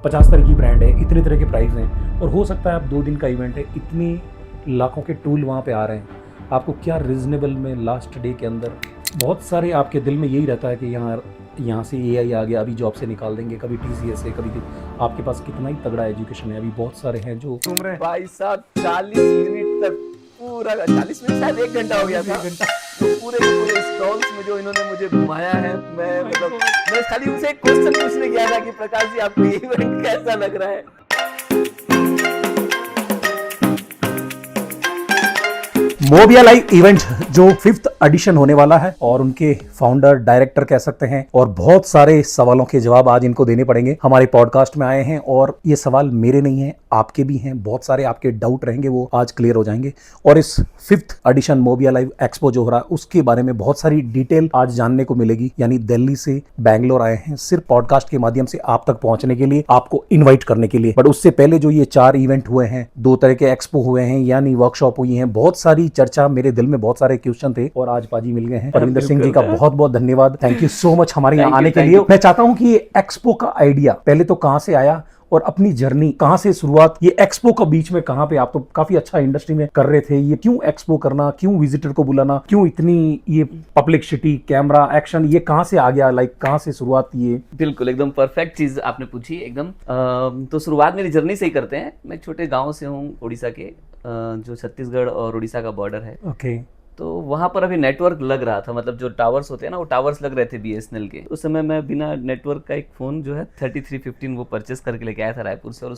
50 तरह की ब्रांड है, इतने तरह के प्राइस हैं और हो सकता है आप 2 दिन का इवेंट है, इतने लाखों के टूल वहाँ पे आ रहे हैं, आपको क्या रीज़नेबल में लास्ट डे के अंदर बहुत सारे आपके दिल में यही रहता है कि यहाँ से एआई आ गया, अभी जॉब से निकाल देंगे, कभी टीसीएस है, कभी आपके पास कितना ही तगड़ा एजुकेशन है, अभी बहुत सारे हैं जो घूम रहे हैं। भाई साहब 40 मिनट तक पूरा 40 मिनट शायद 1 घंटा हो गया था। तो पूरे के पूरे स्टॉल्स में जो इन्होंने मुझे घुमाया है, मैं खाली उनसे एक क्वेश्चन पूछने गया था कि प्रकाश जी आपको ये इवेंट कैसा लग रहा है। मोबिया लाइव इवेंट जो 5th एडिशन होने वाला है और उनके फाउंडर डायरेक्टर कह सकते हैं और बहुत सारे सवालों के जवाब आज इनको देने पड़ेंगे। हमारे पॉडकास्ट में आए हैं और ये सवाल मेरे नहीं हैं, आपके भी हैं, बहुत सारे आपके डाउट रहेंगे वो आज क्लियर हो जाएंगे। और इस 5th एडिशन मोबिया लाइव एक्सपो जो हो रहा है उसके बारे में बहुत सारी डिटेल आज जानने को मिलेगी। यानी दिल्ली से बैंगलोर आए हैं सिर्फ पॉडकास्ट के माध्यम से आप तक पहुंचने के लिए, आपको इन्वाइट करने के लिए। बट उससे पहले जो ये 4 इवेंट हुए हैं, 2 तरह के एक्सपो हुए हैं यानी वर्कशॉप हुई हैं, बहुत सारी चर्चा, मेरे दिल में बहुत सारे क्वेश्चन थे और आज पाजी मिल गए हैं। परविंदर सिंह जी का बहुत बहुत धन्यवाद, थैंक यू सो मच हमारे यहाँ आने के लिए। मैं चाहता हूँ कि ये एक्सपो का आइडिया पहले तो कहाँ से आया और अपनी जर्नी कहाँ से शुरुआत, ये एक्सपो का बीच में कहाँ पे, आप तो काफी अच्छा इंडस्ट्री में कर रहे थे, ये क्यों एक्सपो करना, क्यों विजिटर को बुलाना, क्यों इतनी ये पब्लिसिटी, कैमरा, एक्शन, ये कहाँ से आ गया, लाइक कहाँ से शुरुआत ये? बिल्कुल एकदम परफेक्ट चीज आपने पूछी एकदम। तो शुरुआत मेरी जर्नी से ही करते हैं। मैं छोटे गाँव से हूँ उड़ीसा के, जो छत्तीसगढ़ और उड़ीसा का बॉर्डर है। ओके। तो वहां पर अभी नेटवर्क लग रहा था, मतलब जो टावर्स होते हैं ना वो टावर्स लग रहे थे बीएसएनएल के। उस समय मैं बिना नेटवर्क का एक फोन जो है 3315 वो परचेस करके लेके आया था रायपुर से और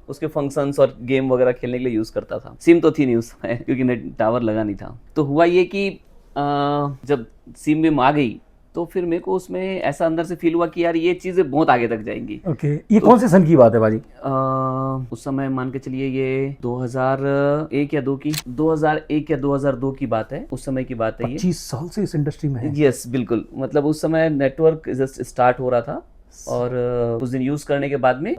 उसके फंक्शंस और गेम वगैरह खेलने के लिए यूज करता था। सिम तो थी नहीं उस समय क्योंकि नेट टावर लगा नहीं था। तो हुआ ये कि जब सिम विम आ गई तो फिर मेरे को उसमें ऐसा अंदर से फील हुआ कि यार ये चीजें बहुत आगे तक जाएंगी। ओके। ये कौन से सन की बात है बाजी? उस समय मान के चलिए ये 2001 या 2 की 2001 या 2002 की बात है, उस समय की बात है। ये 25 साल से इस इंडस्ट्री में है। यस बिल्कुल, मतलब उस समय नेटवर्क जस्ट स्टार्ट हो रहा था और उस दिन यूज करने के बाद में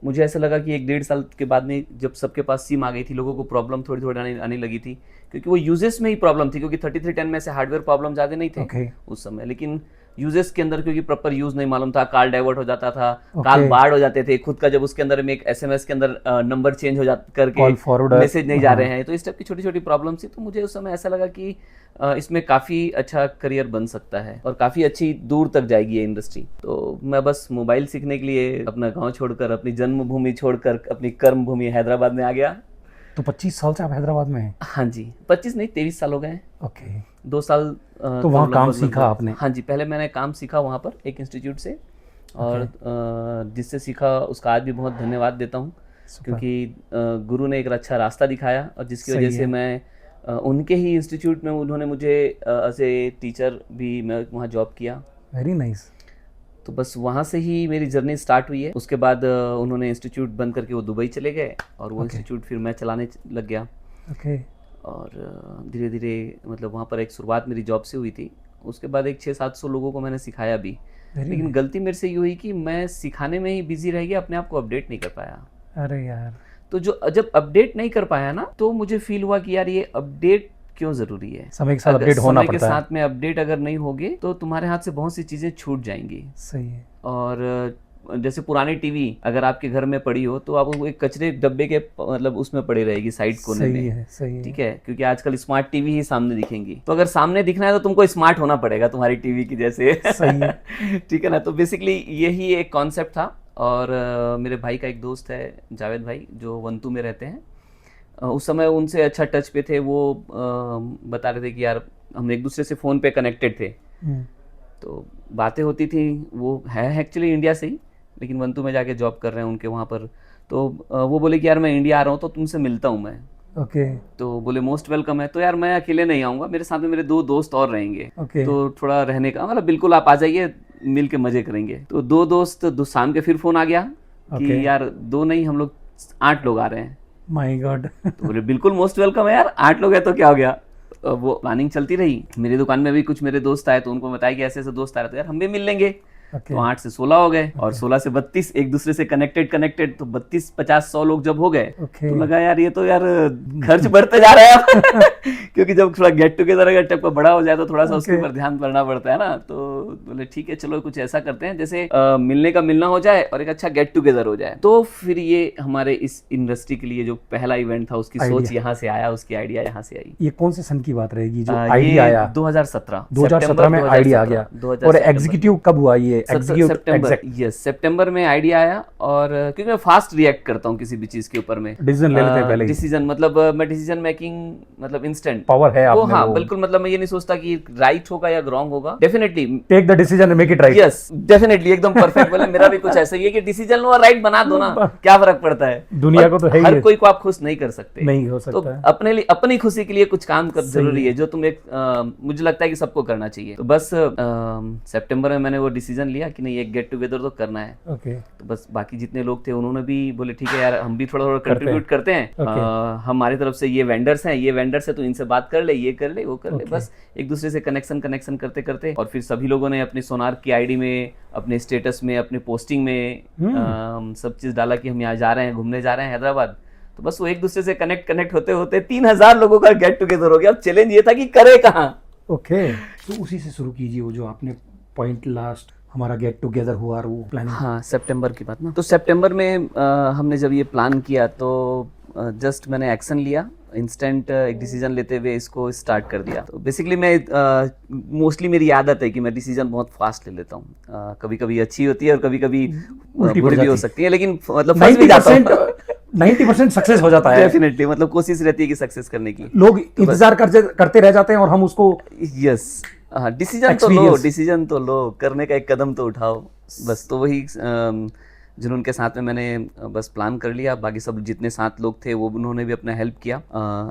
मुझे ऐसा लगा कि 1-1.5 साल के बाद में जब सबके पास सिम आ गई थी, लोगों को प्रॉब्लम थोड़ी थोड़ी आने लगी थी क्योंकि वो यूजेस में ही प्रॉब्लम थी, क्योंकि 3310 में से हार्डवेयर प्रॉब्लम ज्यादा नहीं थे उस समय, लेकिन यूजेस के अंदर क्योंकि प्रॉपर यूज नहीं मालूम था, कॉल डाइवर्ट हो जाता था, कॉल बार्ड हो जाते थे खुद का, जब उसके अंदर में एक एसएमएस के अंदर नंबर चेंज हो जाता करके मैसेज नहीं जा रहे हैं, तो इस टाइप की छोटी छोटी प्रॉब्लम थी। तो मुझे उस समय ऐसा लगा कि इसमें काफी अच्छा करियर बन सकता है और काफी अच्छी दूर तक जाएगी ये इंडस्ट्री। तो मैं बस मोबाइल सीखने के लिए अपना गांव छोड़कर, अपनी जन्मभूमि छोड़कर, अपनी कर्म भूमि हैदराबाद में आ गया। तो 25 साल से आप हैदराबाद में हैं? हाँ जी, 25 नहीं 23 साल हो गए हैं। ओके। 2 साल तो वहाँ काम सीखा आपने? हाँ जी, पहले मैंने काम सीखा वहाँ पर एक इंस्टीट्यूट से और जिससे सीखा उसका आज भी बहुत धन्यवाद देता हूँ क्योंकि गुरु ने एक अच्छा रास्ता दिखाया और जिसकी वजह से मैं उनके ही इंस्टीट्यूट में उन्होंने मुझे एज ए टीचर भी मैं वहाँ जॉब किया। Very nice. तो बस वहाँ से ही मेरी जर्नी स्टार्ट हुई है। उसके बाद उन्होंने इंस्टीट्यूट बंद करके वो दुबई चले गए और वो इंस्टीट्यूट फिर मैं चलाने लग गया। ओके। और धीरे धीरे मतलब वहाँ पर एक शुरुआत मेरी जॉब से हुई थी। उसके बाद एक 600-700 लोगों को मैंने सिखाया भी, लेकिन गलती मेरे से ये हुई कि मैं सिखाने में ही बिजी रह गया, अपने आप को अपडेट नहीं कर पाया। अरे यार। तो जब अपडेट नहीं कर पाया ना, तो मुझे फील हुआ कि यार ये अपडेट क्यों जरूरी है। समय के साथ अपडेट होना पड़ता है। समय के साथ में अपडेट अगर नहीं होगे तो तुम्हारे हाथ से बहुत सी चीजें छूट जाएंगी। सही है। और जैसे पुरानी टीवी अगर आपके घर में पड़ी हो तो आप वो एक कचरे डब्बे के मतलब उसमें पड़ी रहेगी साइड कोने में। सही है। ठीक है, क्योंकि आजकल स्मार्ट टीवी ही सामने दिखेंगी, तो अगर सामने दिखना है तो तुमको स्मार्ट होना पड़ेगा तुम्हारी टीवी की जैसे। सही है। ठीक है ना। तो बेसिकली यही एक कॉन्सेप्ट था। और मेरे भाई का एक दोस्त है जावेद भाई जो वंतु में रहते हैं, उस समय उनसे अच्छा टच पे थे। वो बता रहे थे कि यार हम एक दूसरे से फ़ोन पे कनेक्टेड थे, तो बातें होती थी। वो है एक्चुअली इंडिया से ही, लेकिन वंतु में जाके जॉब कर रहे हैं उनके वहाँ पर। तो वो बोले कि यार मैं इंडिया आ रहा हूँ तो तुमसे मिलता हूँ मैं। ओके। तो बोले मोस्ट वेलकम है। तो यार मैं अकेले नहीं आऊँगा, मेरे साथ में मेरे 2 दोस्त और रहेंगे। तो थोड़ा रहने का मतलब बिल्कुल आप आ जाइए, मिल के मजे करेंगे। तो 2 दोस्त शाम के फिर फ़ोन आ गया कि यार 2 नहीं हम लोग 8 लोग आ रहे हैं। My God. तो बोले बिल्कुल मोस्ट वेलकम है यार, 8 लोग हैं तो क्या हो गया। वो प्लानिंग चलती रही। मेरी दुकान में भी कुछ मेरे दोस्त आए तो उनको बताया कि ऐसे ऐसे दोस्त आ रहे, तो यार हम भी मिल लेंगे। तो 8 से 16 हो गए और 16 से 32 एक दूसरे से कनेक्टेड। तो 32, 50, 100 लोग जब हो गए तो लगा यार ये तो यार खर्च बढ़ते जा रहा है। क्योंकि जब थोड़ा गेट टुगेदर अगर टाइप का बड़ा हो जाए तो थोड़ा सा उसके ऊपर ध्यान करना पड़ता है ना। तो बोले ठीक है चलो कुछ ऐसा करते हैं जैसे मिलने का मिलना हो जाए और एक अच्छा गेट टुगेदर हो जाए। तो फिर ये हमारे इस इंडस्ट्री के लिए जो पहला इवेंट था उसकी सोच यहाँ से आया, उसकी आइडिया यहाँ से आई। ये कौन से सन की बात रहेगी जो ये आइडिया आया? 2017 में आइडिया आ गया। और एग्जीक्यूटिव कब हुआ ये? सितंबर में आइडिया आया। और क्योंकि मैं फास्ट रिएक्ट करता हूँ किसी भी चीज के ऊपर में, डिसीजन ले लेते हैं पहले। डिसीजन मतलब मैं डिसीजन मेकिंग मतलब इंस्टेंट पावर है आप में। हाँ बिल्कुल, मतलब मैं ये नहीं सोचता कि राइट होगा या रॉन्ग होगा। Definitely take the decision and make it right. Yes definitely, एकदम परफेक्ट बोले। मेरा भी कुछ ऐसा ही है कि डिसीजन लो और राइट बना दो ना, क्या फर्क पड़ता है। दुनिया को तो है ही, हर कोई को आप खुश नहीं कर सकते, नहीं हो सकता तो है। अपने लिए अपनी खुशी के लिए कुछ काम कर जरूरी है, जो तुम एक मुझे लगता है कि सबको करना चाहिए। तो बस सितंबर में मैंने वो डिसीजन लिया कि नहीं एक गेट टुगेदर तो करना है। तो बस बाकी जितने लोग थे उन्होंने भी बोले ठीक है यार हम भी थोड़ा थोड़ा कंट्रीब्यूट करते हैं। हमारी तरफ से ये वेंडर्स हैं, ये वेंडर्स है तो इनसे बात कर ले, ये कर ले, वो कर ले। बस एक दूसरे से कनेक्शन करते करते और फिर सभी लोगों ने अपने सोनार की आईडी में, अपने स्टेटस में, अपने पोस्टिंग में सब चीज डाला कि हम यहाँ जा रहे हैं, घूमने जा रहे हैं हैदराबाद। तो बस वो एक दूसरे से कनेक्ट होते होते 3000 लोगों का गेट टुगेदर हो गया। अब चैलेंज ये था कि करे कहाँ। ओके, तो उसी से शुरू कीजिए वो जो आपने पॉइंट लास्ट हमारा गेट टुगेदर हुआ और वो प्लानिंग। हाँ सितंबर की बात ना। तो सितंबर में हमने जब ये प्लान किया तो जस्ट मैंने एक्शन लिया, इंस्टेंट एक डिसीजन लेते हुए इसको स्टार्ट कर दिया। तो बेसिकली मैं मोस्टली मेरी आदत है कि मैं डिसीजन बहुत फास्ट ले लेता हूँ। कभी कभी अच्छी होती है और कभी कभी बुरी भी हो सकती है, लेकिन मतलब 90% सक्सेस हो जाता है। डेफिनेटली, मतलब कोशिश रहती है कि सक्सेस करने की। लोग इंतजार करते रह जाते हैं और हम उसको यस हाँ डिसीजन तो लो, करने का एक कदम तो उठाओ। बस तो वही जुनून के साथ में मैंने बस प्लान कर लिया। बाकी सब जितने 7 लोग थे वो उन्होंने भी अपना हेल्प किया।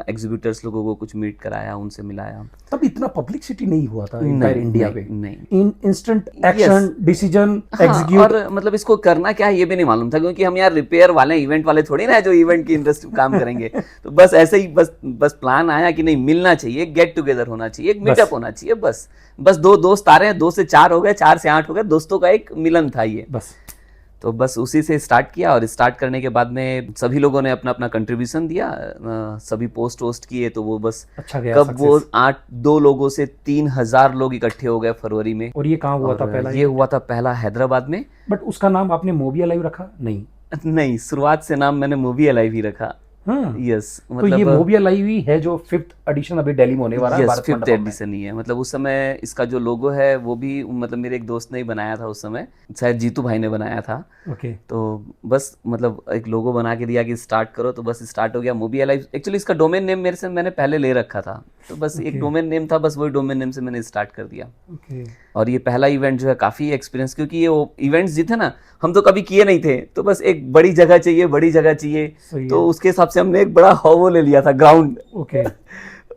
एग्जीक्यूटर्स लोगों को कुछ मीट कराया, उनसे मिलाया। तब इतना पब्लिसिटी नहीं हुआ था इंडिया पे। नहीं, इंस्टेंट एक्शन, डिसीजन, एग्जीक्यूट। और मतलब इसको करना क्या है ये भी नहीं मालूम था, क्योंकि हम यार रिपेयर वाले, इवेंट वाले थोड़ी ना जो इवेंट की इंडस्ट्री काम करेंगे। तो बस ऐसे ही बस प्लान आया कि नहीं मिलना चाहिए, गेट टुगेदर होना चाहिए, एक मीटअप होना चाहिए। बस 2 दोस्त आ रहे हैं, 2 से 4 हो गए, 4 से 8 हो गए, दोस्तों का एक मिलन था ये। बस तो बस उसी से स्टार्ट किया। और स्टार्ट करने के बाद में सभी लोगों ने अपना अपना कंट्रीब्यूशन दिया, सभी पोस्ट किए। तो वो बस अच्छा गया कब वो 2 लोगों से 3000 लोग इकट्ठे हो गए फरवरी में। और ये कहाँ हुआ था पहला? ये हुआ था पहला हैदराबाद में। बट उसका नाम आपने मूवी अलाइव रखा? नहीं, शुरुआत से नाम मैंने मूवी अलाइव ही रखा। यस, मतलब तो ये मूवी अलाइव ही है जो 5th एडिशन अभी दिल्ली में होने वाला है। 5th एडिशन ही है। मतलब उस समय इसका जो लोगो है वो भी मतलब मेरे एक दोस्त ने ही बनाया था, उस समय शायद जीतू भाई ने बनाया था। तो बस मतलब एक लोगो बना के दिया कि स्टार्ट करो, तो बस स्टार्ट हो गया मूवी अलाइव। एक्चुअली इसका डोमेन नेम मैंने पहले ले रखा था, तो बस एक डोमेन नेम था, बस वही डोमेन नेम से मैंने स्टार्ट कर दिया। और ये पहला इवेंट जो है काफी एक्सपीरियंस, क्योंकि ये इवेंट्स जो थे ना हम तो कभी किए नहीं थे। तो बस एक बड़ी जगह चाहिए, तो उसके हिसाब से हमने एक बड़ा हॉल ले लिया था, ग्राउंड।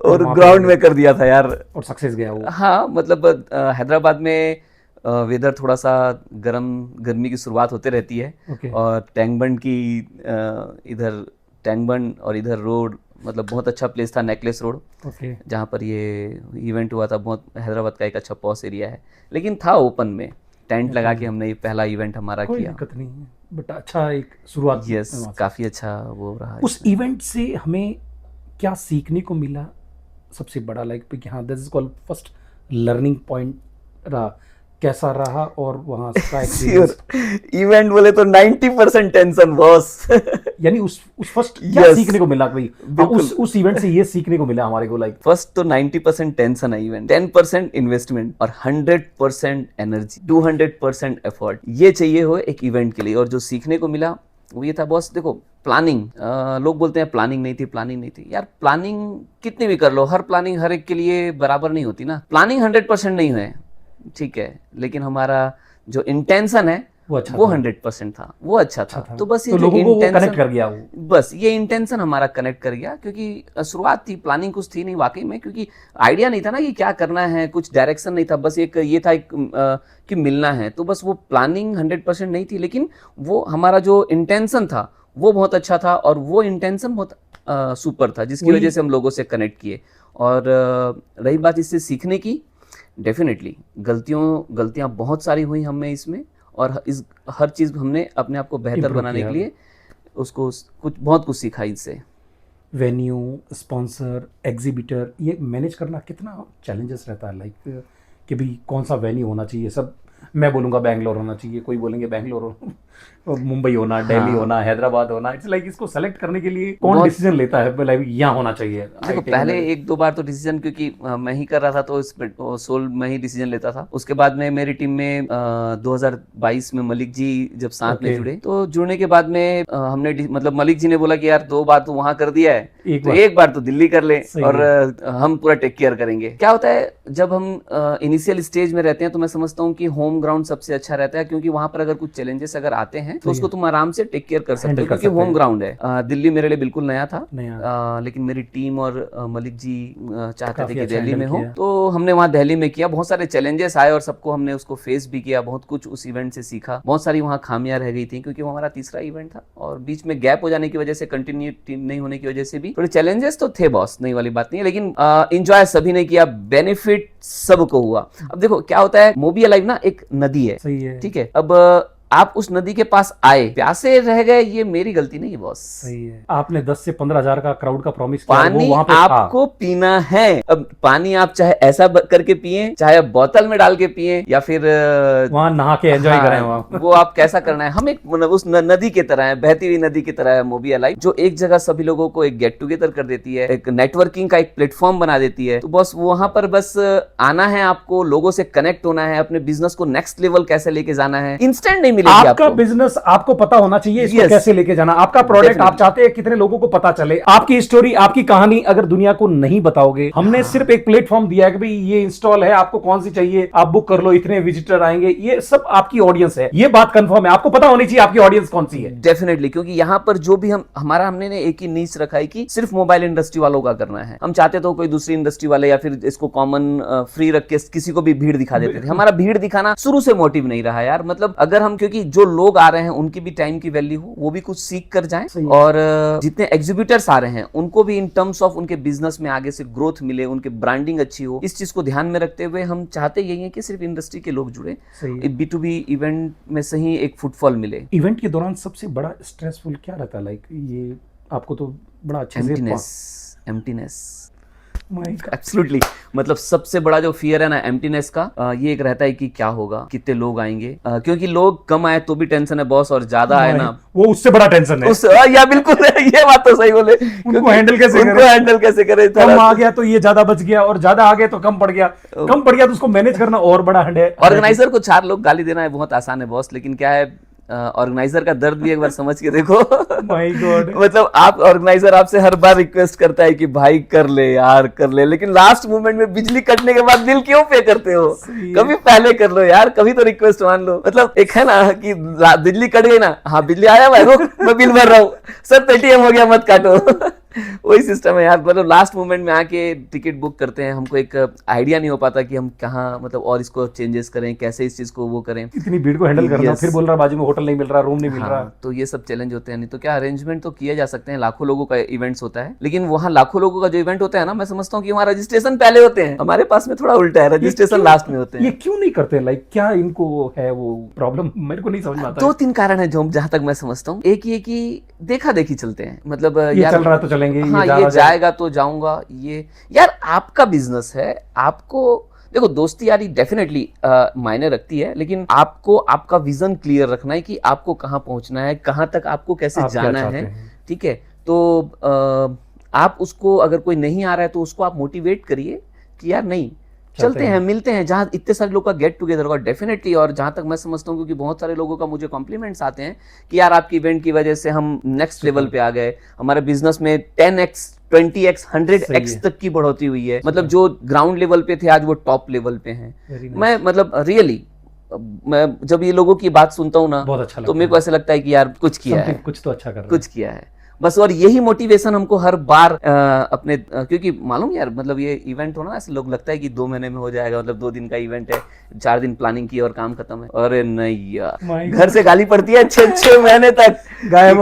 और ग्राउंड में कर दिया था यार, और सक्सेस गया वो। हाँ मतलब हैदराबाद में वेदर थोड़ा सा गर्मी की शुरुआत होते रहती है। और टैंगबंड की इधर टैंगबंड और इधर रोड, मतलब बहुत अच्छा प्लेस था, नेकलेस रोड, जहाँ पर ये इवेंट हुआ था। बहुत हैदराबाद का एक अच्छा पॉस एरिया है, लेकिन था ओपन में, टेंट लगा के हमने ये पहला इवेंट हमारा किया। दिक्कत नहीं है, बट अच्छा एक शुरुआत। यस, काफी अच्छा वो रहा। उस इवेंट से हमें क्या सीखने को मिला सबसे बड़ा? लाइक हाँ, this is called first learning point रहा, कैसा रहा? और वहाँ का एक्सपीरियंस इवेंट बोले तो 90% टेंशन बॉस। यानी उस फर्स्ट क्या सीखने को मिला भाई? उस इवेंट से ये सीखने को मिला हमारे को, लाइक फर्स्ट तो 90% टेंशन है इवेंट, 10% इन्वेस्टमेंट और 100% एनर्जी, 200% एफर्ट ये चाहिए हो एक इवेंट के लिए। और जो सीखने को मिला वो ये था बॉस, देखो प्लानिंग, लोग बोलते हैं प्लानिंग नहीं थी। यार प्लानिंग कितनी भी कर लो, हर प्लानिंग हर एक के लिए बराबर नहीं होती ना। प्लानिंग 100% नहीं है, ठीक है, लेकिन हमारा जो इंटेंशन है वो 100% था, वो अच्छा था। तो बस ये लोगों को वो कनेक्ट कर गया, वो बस ये इंटेंशन हमारा कनेक्ट कर गया, क्योंकि शुरुआत थी, प्लानिंग कुछ थी नहीं वाकई में, क्योंकि आइडिया नहीं था ना कि क्या करना है, कुछ डायरेक्शन नहीं था, बस एक ये था कि मिलना है। तो बस वो प्लानिंग 100% नहीं थी, लेकिन वो हमारा जो इंटेंशन था वो बहुत अच्छा था, और वो इंटेंशन बहुत सुपर था, जिसकी वजह से हम लोगों से कनेक्ट किए। और रही बात इससे सीखने की, डेफिनेटली गलतियां बहुत सारी हुई हमें इसमें, और हर चीज़ हमने अपने आप को बेहतर बनाने के लिए उसको बहुत कुछ सीखा इससे। वेन्यू, स्पॉन्सर, एग्जीबिटर, ये मैनेज करना कितना चैलेंजेस रहता है? लाइक कि भाई कौन सा वेन्यू होना चाहिए। सब मैं बोलूंगा बैंगलोर होना चाहिए, कोई बोलेंगे बैंगलोर मुंबई होना, दिल्ली होना, हैदराबाद होना। इट्स लाइक इसको सेलेक्ट करने के लिए कौन डिसीजन लेता है लाइक यहाँ होना चाहिए? देखो पहले 1-2 बार तो डिसीजन, क्योंकि मैं ही कर रहा था तो सोल मैं ही डिसीजन लेता था। उसके बाद में मेरी टीम में 2022 में मलिक जी जब साथ में जुड़े, तो जुड़ने के बाद में हमने मतलब मलिक जी ने बोला कि यार 2 बार तो वहां कर दिया है, एक बार तो दिल्ली कर ले और हम पूरा टेक केयर करेंगे। क्या होता है जब हम इनिशियल स्टेज में रहते हैं तो मैं समझता हूँ कि होम ग्राउंड सबसे अच्छा रहता है, क्योंकि वहां पर अगर कुछ चैलेंजेस अगर आते हैं तो उसको तुम आराम से टेक केयर कर सकते हो, क्योंकि होम ग्राउंड है। दिल्ली मेरे लिए बिल्कुल नया था, लेकिन मेरी टीम और मलिक जी चाहते थे कि दिल्ली में हो, तो हमने वहाँ दिल्ली में किया। बहुत सारे चैलेंजेस आए और सबको हमने उसको फेस भी किया, बहुत कुछ उस इवेंट से सीखा। बहुत सारी वहाँ खामियां रह गई थी, क्योंकि वो हमारा तीसरा इवेंट था और बीच में गैप हो जाने की वजह से, कंटिन्यू टीम नहीं होने की वजह से भी थोड़े चैलेंजेस तो थे बॉस, नहीं वाली बात नहीं है, लेकिन एंजॉय सभी ने किया, बेनिफिट सबको हुआ। अब देखो क्या होता है, मोबी अलाइव ना एक नदी है, ठीक है। अब आप उस नदी के पास आए, प्यासे रह गए, ये मेरी गलती नहीं है बॉस। सही है। आपने 10 से 15 हजार का क्राउड का प्रॉमिस किया, पानी आपको पीना है। अब पानी आप चाहे ऐसा करके पिए, चाहे बोतल में डाल के पिए, या फिर वहां नहा के एंजॉय करें वहां। वो आप कैसा करना है। हम एक उस नदी की तरह है, बहती हुई नदी की तरह है मोबी अलाइव, जो एक जगह सभी लोगों को एक गेट टुगेदर कर देती है, एक नेटवर्किंग का एक प्लेटफॉर्म बना देती है। तो बस वहां पर बस आना है, आपको लोगों से कनेक्ट होना है, अपने बिजनेस को नेक्स्ट लेवल कैसे लेके जाना है। इंस्टेंट नहीं मिलेगी आपका बिजनेस आपको पता होना चाहिए इसको कैसे लेके जाना। आपका प्रोडक्ट आप चाहते हैं कितने लोगों को पता चले, आपकी स्टोरी, आपकी कहानी अगर दुनिया को नहीं बताओगे। हमने सिर्फ एक प्लेटफॉर्म दिया है कि भाई ये इंस्टॉल है, आपको कौन सी चाहिए आप बुक कर लो, इतने विजिटर आएंगे, ये सब आपकी ऑडियंस है, ये बात कंफर्म है। आपको पता होनी चाहिए आपकी ऑडियंस कौन सी है। डेफिनेटली, क्योंकि यहाँ पर जो भी हमने एक ही नीच रखा है कि सिर्फ मोबाइल इंडस्ट्री वालों का करना है। हम चाहते तो कोई दूसरी इंडस्ट्री वाले या फिर इसको कॉमन फ्री रख के किसी को भी भीड़ दिखा देते थे। हमारा भीड़ दिखाना शुरू से मोटिव नहीं रहा यार। मतलब अगर हम, क्योंकि जो लोग आ रहे हैं उनकी भी टाइम की वैल्यू हो, वो भी कुछ सीख कर जाएं, और जितने एग्जीबिटर्स आ रहे हैं उनको भी इन टर्म्स ऑफ उनके बिजनेस में आगे से ग्रोथ मिले, उनके ब्रांडिंग अच्छी हो। इस चीज को ध्यान में रखते हुए हम चाहते यही है कि सिर्फ इंडस्ट्री के लोग जुड़े, B2B इवेंट में सही एक फुटफॉल मिले। इवेंट के दौरान सबसे बड़ा स्ट्रेसफुल क्या रहता है? लाइक ये आपको तो बड़ा अच्छे से एम्प्टीनेस एब्सोल्युटली, मतलब सबसे बड़ा जो फियर है ना एम्प्टीनेस का, ये एक रहता है कि क्या होगा, कितने लोग आएंगे, क्योंकि लोग कम आए तो भी टेंशन है बॉस, और ज्यादा आए ना वो उससे बड़ा टेंशन है। या बिल्कुल ये बात तो सही बोले, उनको हैंडल कैसे करें। कम आ गया तो ये ज्यादा बच गया, और ज्यादा आ गया तो कम पड़ गया, कम पड़ गया तो उसको मैनेज करना और बड़ा है। ऑर्गेनाइजर को 4 लोग गाली देना है बहुत आसान है बॉस, लेकिन क्या है, ऑर्गेनाइजर का दर्द भी एक बार समझ के देखो। माय गॉड, मतलब आप ऑर्गेनाइजर आपसे हर बार रिक्वेस्ट करता है कि भाई कर ले यार कर ले, लेकिन लास्ट मोमेंट में बिजली कटने के बाद बिल क्यों पे करते हो? कभी पहले कर लो यार, कभी तो रिक्वेस्ट मान लो। मतलब एक है ना कि बिजली कट गई ना, हाँ बिजली आया भाई, रुक मैं बिल भर रहा हूँ, सर पेटीएम हो गया मत काटो। वही सिस्टम है यार। मतलब लास्ट मोमेंट में आके टिकट बुक करते हैं, हमको एक आइडिया नहीं हो पाता कि हम कहाँ, मतलब और इसको चेंजेस करें, कैसे इस चीज को वो करें, इतनी भीड़ को हैंडल करना, फिर बोल रहा बाजू में होटल नहीं मिल रहा, रूम नहीं मिल रहा। तो ये सब चैलेंज होते हैं। नहीं तो क्या अरेंजमेंट तो किए जा सकते हैं, लाखों लोगों का इवेंट्स होता है, लेकिन वहाँ लाखों लोगों का जो इवेंट होता है ना, मैं समझता हूँ कि वहाँ रजिस्ट्रेशन पहले होते हैं, हमारे पास में थोड़ा उल्टा है, रजिस्ट्रेशन लास्ट में होते हैं। ये क्यों नहीं करते? लाइक क्या इनको है वो प्रॉब्लम? मेरे को नहीं समझ में आता। 2-3 कारण है जो जहां तक मैं समझता हूँ। एक ये कि देखा देखी चलते हैं, मतलब यार चल रहा तो चलेंगे, हाँ ये जाएगा तो जाऊंगा, ये यार आपका बिजनेस है, आपको देखो दोस्ती यारी डेफिनेटली मायने रखती है, लेकिन आपको आपका विजन क्लियर रखना है कि आपको कहाँ पहुंचना है, कहाँ तक आपको कैसे जाना है, ठीक है। तो आप उसको, अगर कोई नहीं आ रहा है तो उसको आप मोटिवेट करिए कि यार नहीं चलते हैं, मिलते हैं, जहां इतने सारे लोग का गेट टुगेदर होगा डेफिनेटली। और जहां तक मैं समझता हूँ, क्योंकि बहुत सारे लोगों का मुझे कॉम्प्लीमेंट्स आते हैं कि यार आपकी इवेंट की वजह से हम नेक्स्ट लेवल पे आ गए, हमारे बिजनेस में 10x 20x 100x तक की बढ़ोतरी हुई है। मतलब जो ग्राउंड लेवल पे थे आज वो टॉप लेवल पे हैं। मैं मतलब रियली मैं जब ये लोगों की बात सुनता हूँ ना, तो मेरे को ऐसा लगता है कि यार कुछ किया है, कुछ तो अच्छा कर रहा है, कुछ किया है बस। और यही मोटिवेशन हमको हर बार अपने क्योंकि मालूम यार, मतलब ये इवेंट हो ना, ऐसे लोग लगता है कि 2 महीने में हो जाएगा, मतलब 2 दिन का इवेंट है, 4 दिन प्लानिंग की और काम खत्म है। अरे नहीं यार, घर से गाली पड़ती है 6 महीने तक, गायब।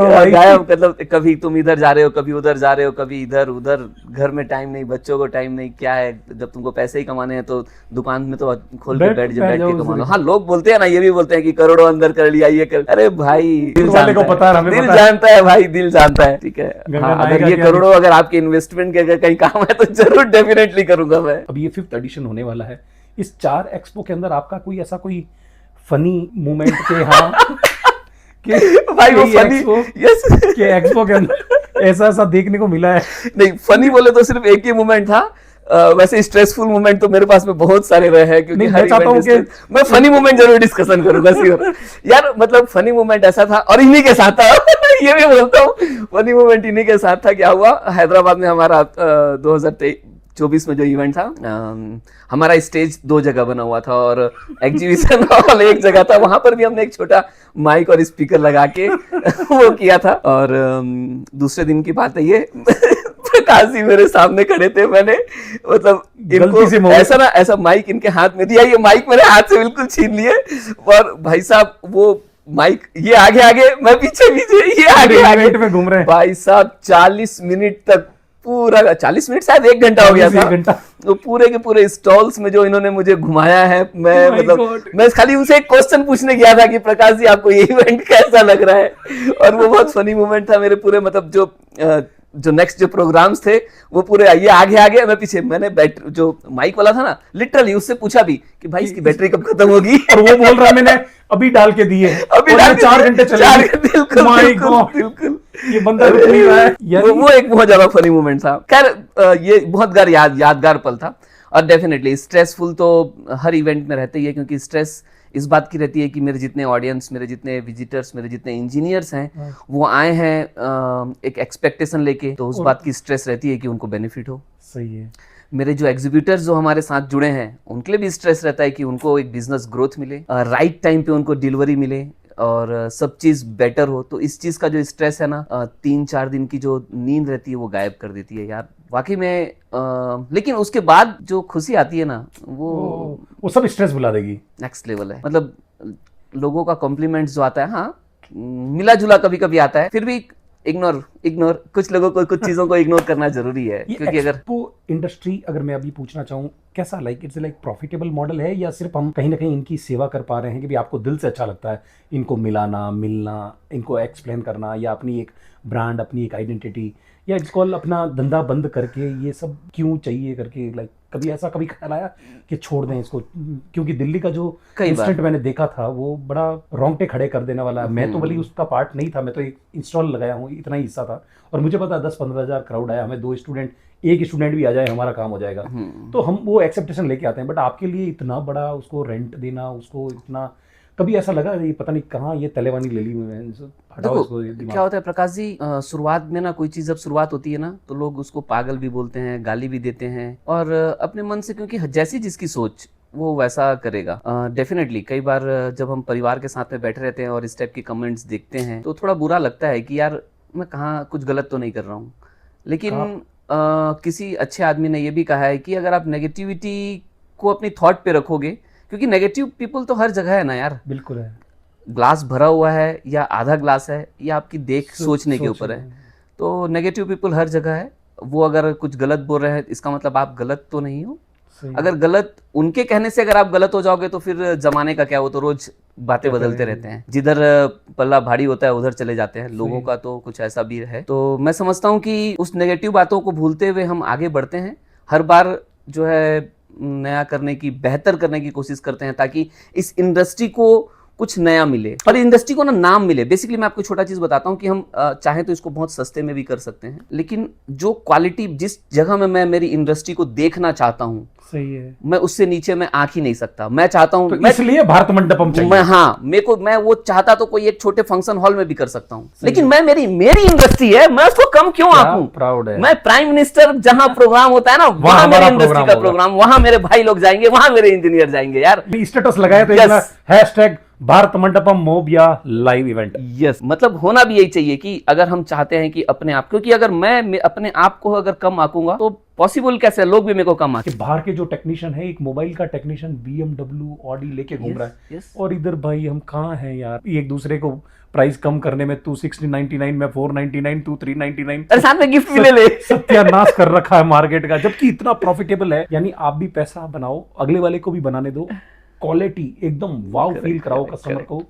मतलब कभी तुम इधर जा रहे हो, कभी उधर जा रहे हो, कभी इधर उधर, घर में टाइम नहीं, बच्चों को टाइम नहीं, क्या है, जब तुमको पैसे ही कमाने हैं तो दुकान में तो खोल के बैठ के कमा लो। हाँ लोग बोलते हैं ना, ये भी बोलते हैं कि करोड़ों अंदर कर लिया, ये कर, अरे भाई दिल जानता है भाई, दिल जानता है, ठीक है। हाँ, अगर ये करोड़ों अगर आपके इन्वेस्टमेंट के अगर कहीं काम है तो जरूर डेफिनेटली करूंगा मैं। अब ये 5th एडिशन होने वाला है, इस 4 एक्सपो के अंदर आपका कोई ऐसा कोई फनी मोमेंट के हाँ कि भाई वो फनी, यस, के एक्सपो के अंदर ऐसा देखने को मिला है? नहीं, फनी बोले तो सिर्फ एक ही मोमेंट था। वैसे स्ट्रेसफुल मोमेंट तो मेरे पास में बहुत सारे रहे हैं, क्योंकि मैं चाहता हूं कि मैं फनी मोमेंट जरूर डिस्कशन करूंगा श्योर। यार मतलब फनी मोमेंट ऐसा था, और इन्हीं के साथ था ये भी बोलता हूँ, फनी मोमेंट इन्हीं के साथ था। क्या हुआ, हैदराबाद में हमारा 2024 में जो इवेंट था, हमारा स्टेज 2 जगह बना हुआ था और एग्जीबिशन हॉल एक जगह था। वहां पर भी हमने एक छोटा माइक और स्पीकर लगा के वो किया था। और दूसरे दिन की बात है ये, प्रकाश जी मेरे सामने खड़े थे, मैंने मतलब इनको ऐसा माइक इनके हाथ में दिया, ये माइक मेरे हाथ से बिल्कुल छीन लिए, और भाई साहब वो माइक ये आगे मैं पीछे ये आगे में घूम रहे हैं। भाई साहब 40 मिनट तक, पूरा 40 मिनट शायद 1 घंटा हो गया था, तो पूरे के पूरे स्टॉल्स में जो इन्होंने मुझे घुमाया है, मैं मतलब मैं खाली उनसे एक क्वेश्चन पूछने गया था कि प्रकाश जी आपको ये इवेंट कैसा लग रहा है, और वो बहुत फनी मोमेंट था। मेरे पूरे मतलब जो नेक्स्ट जो प्रोग्राम्स थे वो पूरे ये आगे मैं पीछे, मैंने बैटरी जो माइक वाला था ना, लिटरली उससे पूछा भी कि भाई इसकी बैटरी कब खत्म होगी, और वो बोल रहा है मैंने अभी डाल के दी है, अभी डाल 4 घंटे चलेंगे। बिल्कुल ये बंदा रुक नहीं रहा है। वो एक बहुत ज्यादा फनी मोमेंट था। खैर ये बहुत यादगार पल था। और डेफिनेटली स्ट्रेसफुल तो हर इवेंट में रहते ही है, क्योंकि स्ट्रेस इस बात की रहती है कि मेरे जितने ऑडियंस, मेरे जितने विजिटर्स, मेरे जितने इंजीनियर्स हैं, वो आए हैं एक एक्सपेक्टेशन लेके, तो उस बात की स्ट्रेस रहती है कि उनको बेनिफिट हो। सही है। मेरे जो एग्जीबिटर्स जो हमारे साथ जुड़े हैं, उनके लिए भी स्ट्रेस रहता है कि उनको एक बिजनेस ग्रोथ मिले, राइट टाइम पे उनको डिलीवरी मिले, और सब चीज बेटर हो। तो इस चीज का जो स्ट्रेस है ना, 3-4 दिन की जो नींद रहती है वो गायब कर देती है यार, वाकई में। लेकिन उसके बाद जो खुशी आती है ना, वो सब स्ट्रेस भुला देगी। नेक्स्ट लेवल है। मतलब लोगों का कॉम्प्लीमेंट जो आता है, हाँ मिला जुला कभी कभी आता है, फिर भी इग्नोर कुछ लोगों को, कुछ चीजों को इग्नोर करना जरूरी है। क्योंकि अगर इंडस्ट्री, अगर मैं अभी पूछना चाहूँ, कैसा इट्स लाइक प्रॉफिटेबल मॉडल है, या सिर्फ हम कहीं ना कहीं इनकी सेवा कर पा रहे हैं कि भी आपको दिल से अच्छा लगता है इनको मिलना, इनको एक्सप्लेन करना, या अपनी एक ब्रांड, अपनी एक आइडेंटिटी, या इट्स कॉल अपना धंधा बंद करके ये सब क्यों चाहिए करके, कभी ख्याल आया कि छोड़ दें इसको? क्योंकि दिल्ली का जो इंस्टेंट मैंने देखा था वो बड़ा रोंगटे खड़े कर देने वाला है। मैं तो भले उसका पार्ट नहीं था, मैं तो एक इंस्टॉल लगाया हूँ, इतना ही हिस्सा था, और मुझे पता 10-15 हज़ार क्राउड आया, हमें 2 स्टूडेंट, एक स्टूडेंट भी आ जाए हमारा काम हो जाएगा। तो हम वो एक्सेप्टेशन लेके आते हैं, बट आपके लिए इतना बड़ा उसको रेंट देना, उसको इतना, कभी ऐसा लगा ये पता नहीं कहाँ ये तलेवानी ले ली मैंने, हटाओ इसको? क्या होता है प्रकाश जी, शुरुआत में ना, कोई चीज जब शुरुआत होती है ना, तो लोग उसको पागल भी बोलते हैं, गाली भी देते हैं, और अपने मन से, क्योंकि जैसी जिसकी सोच वो वैसा करेगा। डेफिनेटली कई बार जब हम परिवार के साथ में बैठे रहते हैं और इस टाइप की कमेंट्स देखते हैं, तो थोड़ा बुरा लगता है कि यार मैं कहाँ कुछ गलत तो नहीं कर रहा हूँ। लेकिन किसी अच्छे आदमी ने ये भी कहा है कि अगर आप नेगेटिविटी को अपनी थॉट पे रखोगे, क्योंकि नेगेटिव पीपल तो हर जगह है ना यार, बिल्कुल है। ग्लास भरा हुआ है या आधा ग्लास है, या आपकी सोचने के ऊपर है। तो नेगेटिव पीपल हर जगह है। वो अगर कुछ गलत बोल रहे हैं, इसका मतलब आप गलत तो नहीं हो। अगर गलत उनके कहने से अगर आप गलत हो जाओगे, तो फिर जमाने का क्या, वो तो रोज बातें बदलते रहते हैं, जिधर पल्ला भारी होता है उधर चले जाते हैं। लोगों का तो कुछ ऐसा भी है। तो मैं समझता हूँ कि उस नेगेटिव बातों को भूलते हुए हम आगे बढ़ते हैं, हर बार जो है नया करने की, बेहतर करने की कोशिश करते हैं, ताकि इस इंडस्ट्री को कुछ नया मिले और इंडस्ट्री को ना नाम मिले। बेसिकली मैं आपको छोटा चीज बताता हूँ कि हम चाहे तो इसको बहुत सस्ते में भी कर सकते हैं, लेकिन जो क्वालिटी जिस जगह में मैं मेरी इंडस्ट्री को देखना चाहता हूँ, सही है, मैं उससे नीचे मैं आंख ही नहीं सकता। मैं चाहता हूँ, तो इसलिए भारत मंडपम चाहिए। मैं वो चाहता तो कोई एक छोटे फंक्शन हॉल में भी कर सकता हूँ, लेकिन मैं मेरी इंडस्ट्री है, मैं उसको कम क्यों आंकूं? प्राउड है। मैं प्राइम मिनिस्टर जहां प्रोग्राम होता है ना, वहां मेरी इंडस्ट्री का प्रोग्राम, वहां मेरे भाई लोग जाएंगे, वहां मेरे इंजीनियर जाएंगे यार। स्टेटस लगाया तो hashtag Bharat Mandapam Mobiya live event. Yes, मतलब होना भी यही चाहिए कि अगर हम चाहते हैं कि अपने आप, क्योंकि अगर मैं अपने आप को अगर कम आंकूंगा तो पॉसिबल कैसे है, लोग भी मेरे को कम आंके। बाहर के जो टेक्नीशियन है, एक मोबाइल का टेक्नीशियन BMW ऑडी लेके घूम रहा है, और इधर भाई हम कहाँ हैं यार, एक दूसरे को प्राइस कम करने में, तू 1699 में 499, तू 399, अरे साथ में गिफ्ट भी ले ले। सत्यानाश कर रखा है मार्केट का, जबकि इतना प्रॉफिटेबल है। यानी आप भी पैसा बनाओ, अगले वाले को भी बनाने दो, क्वालिटी एकदम वाव फील कराओ कस्टमर को।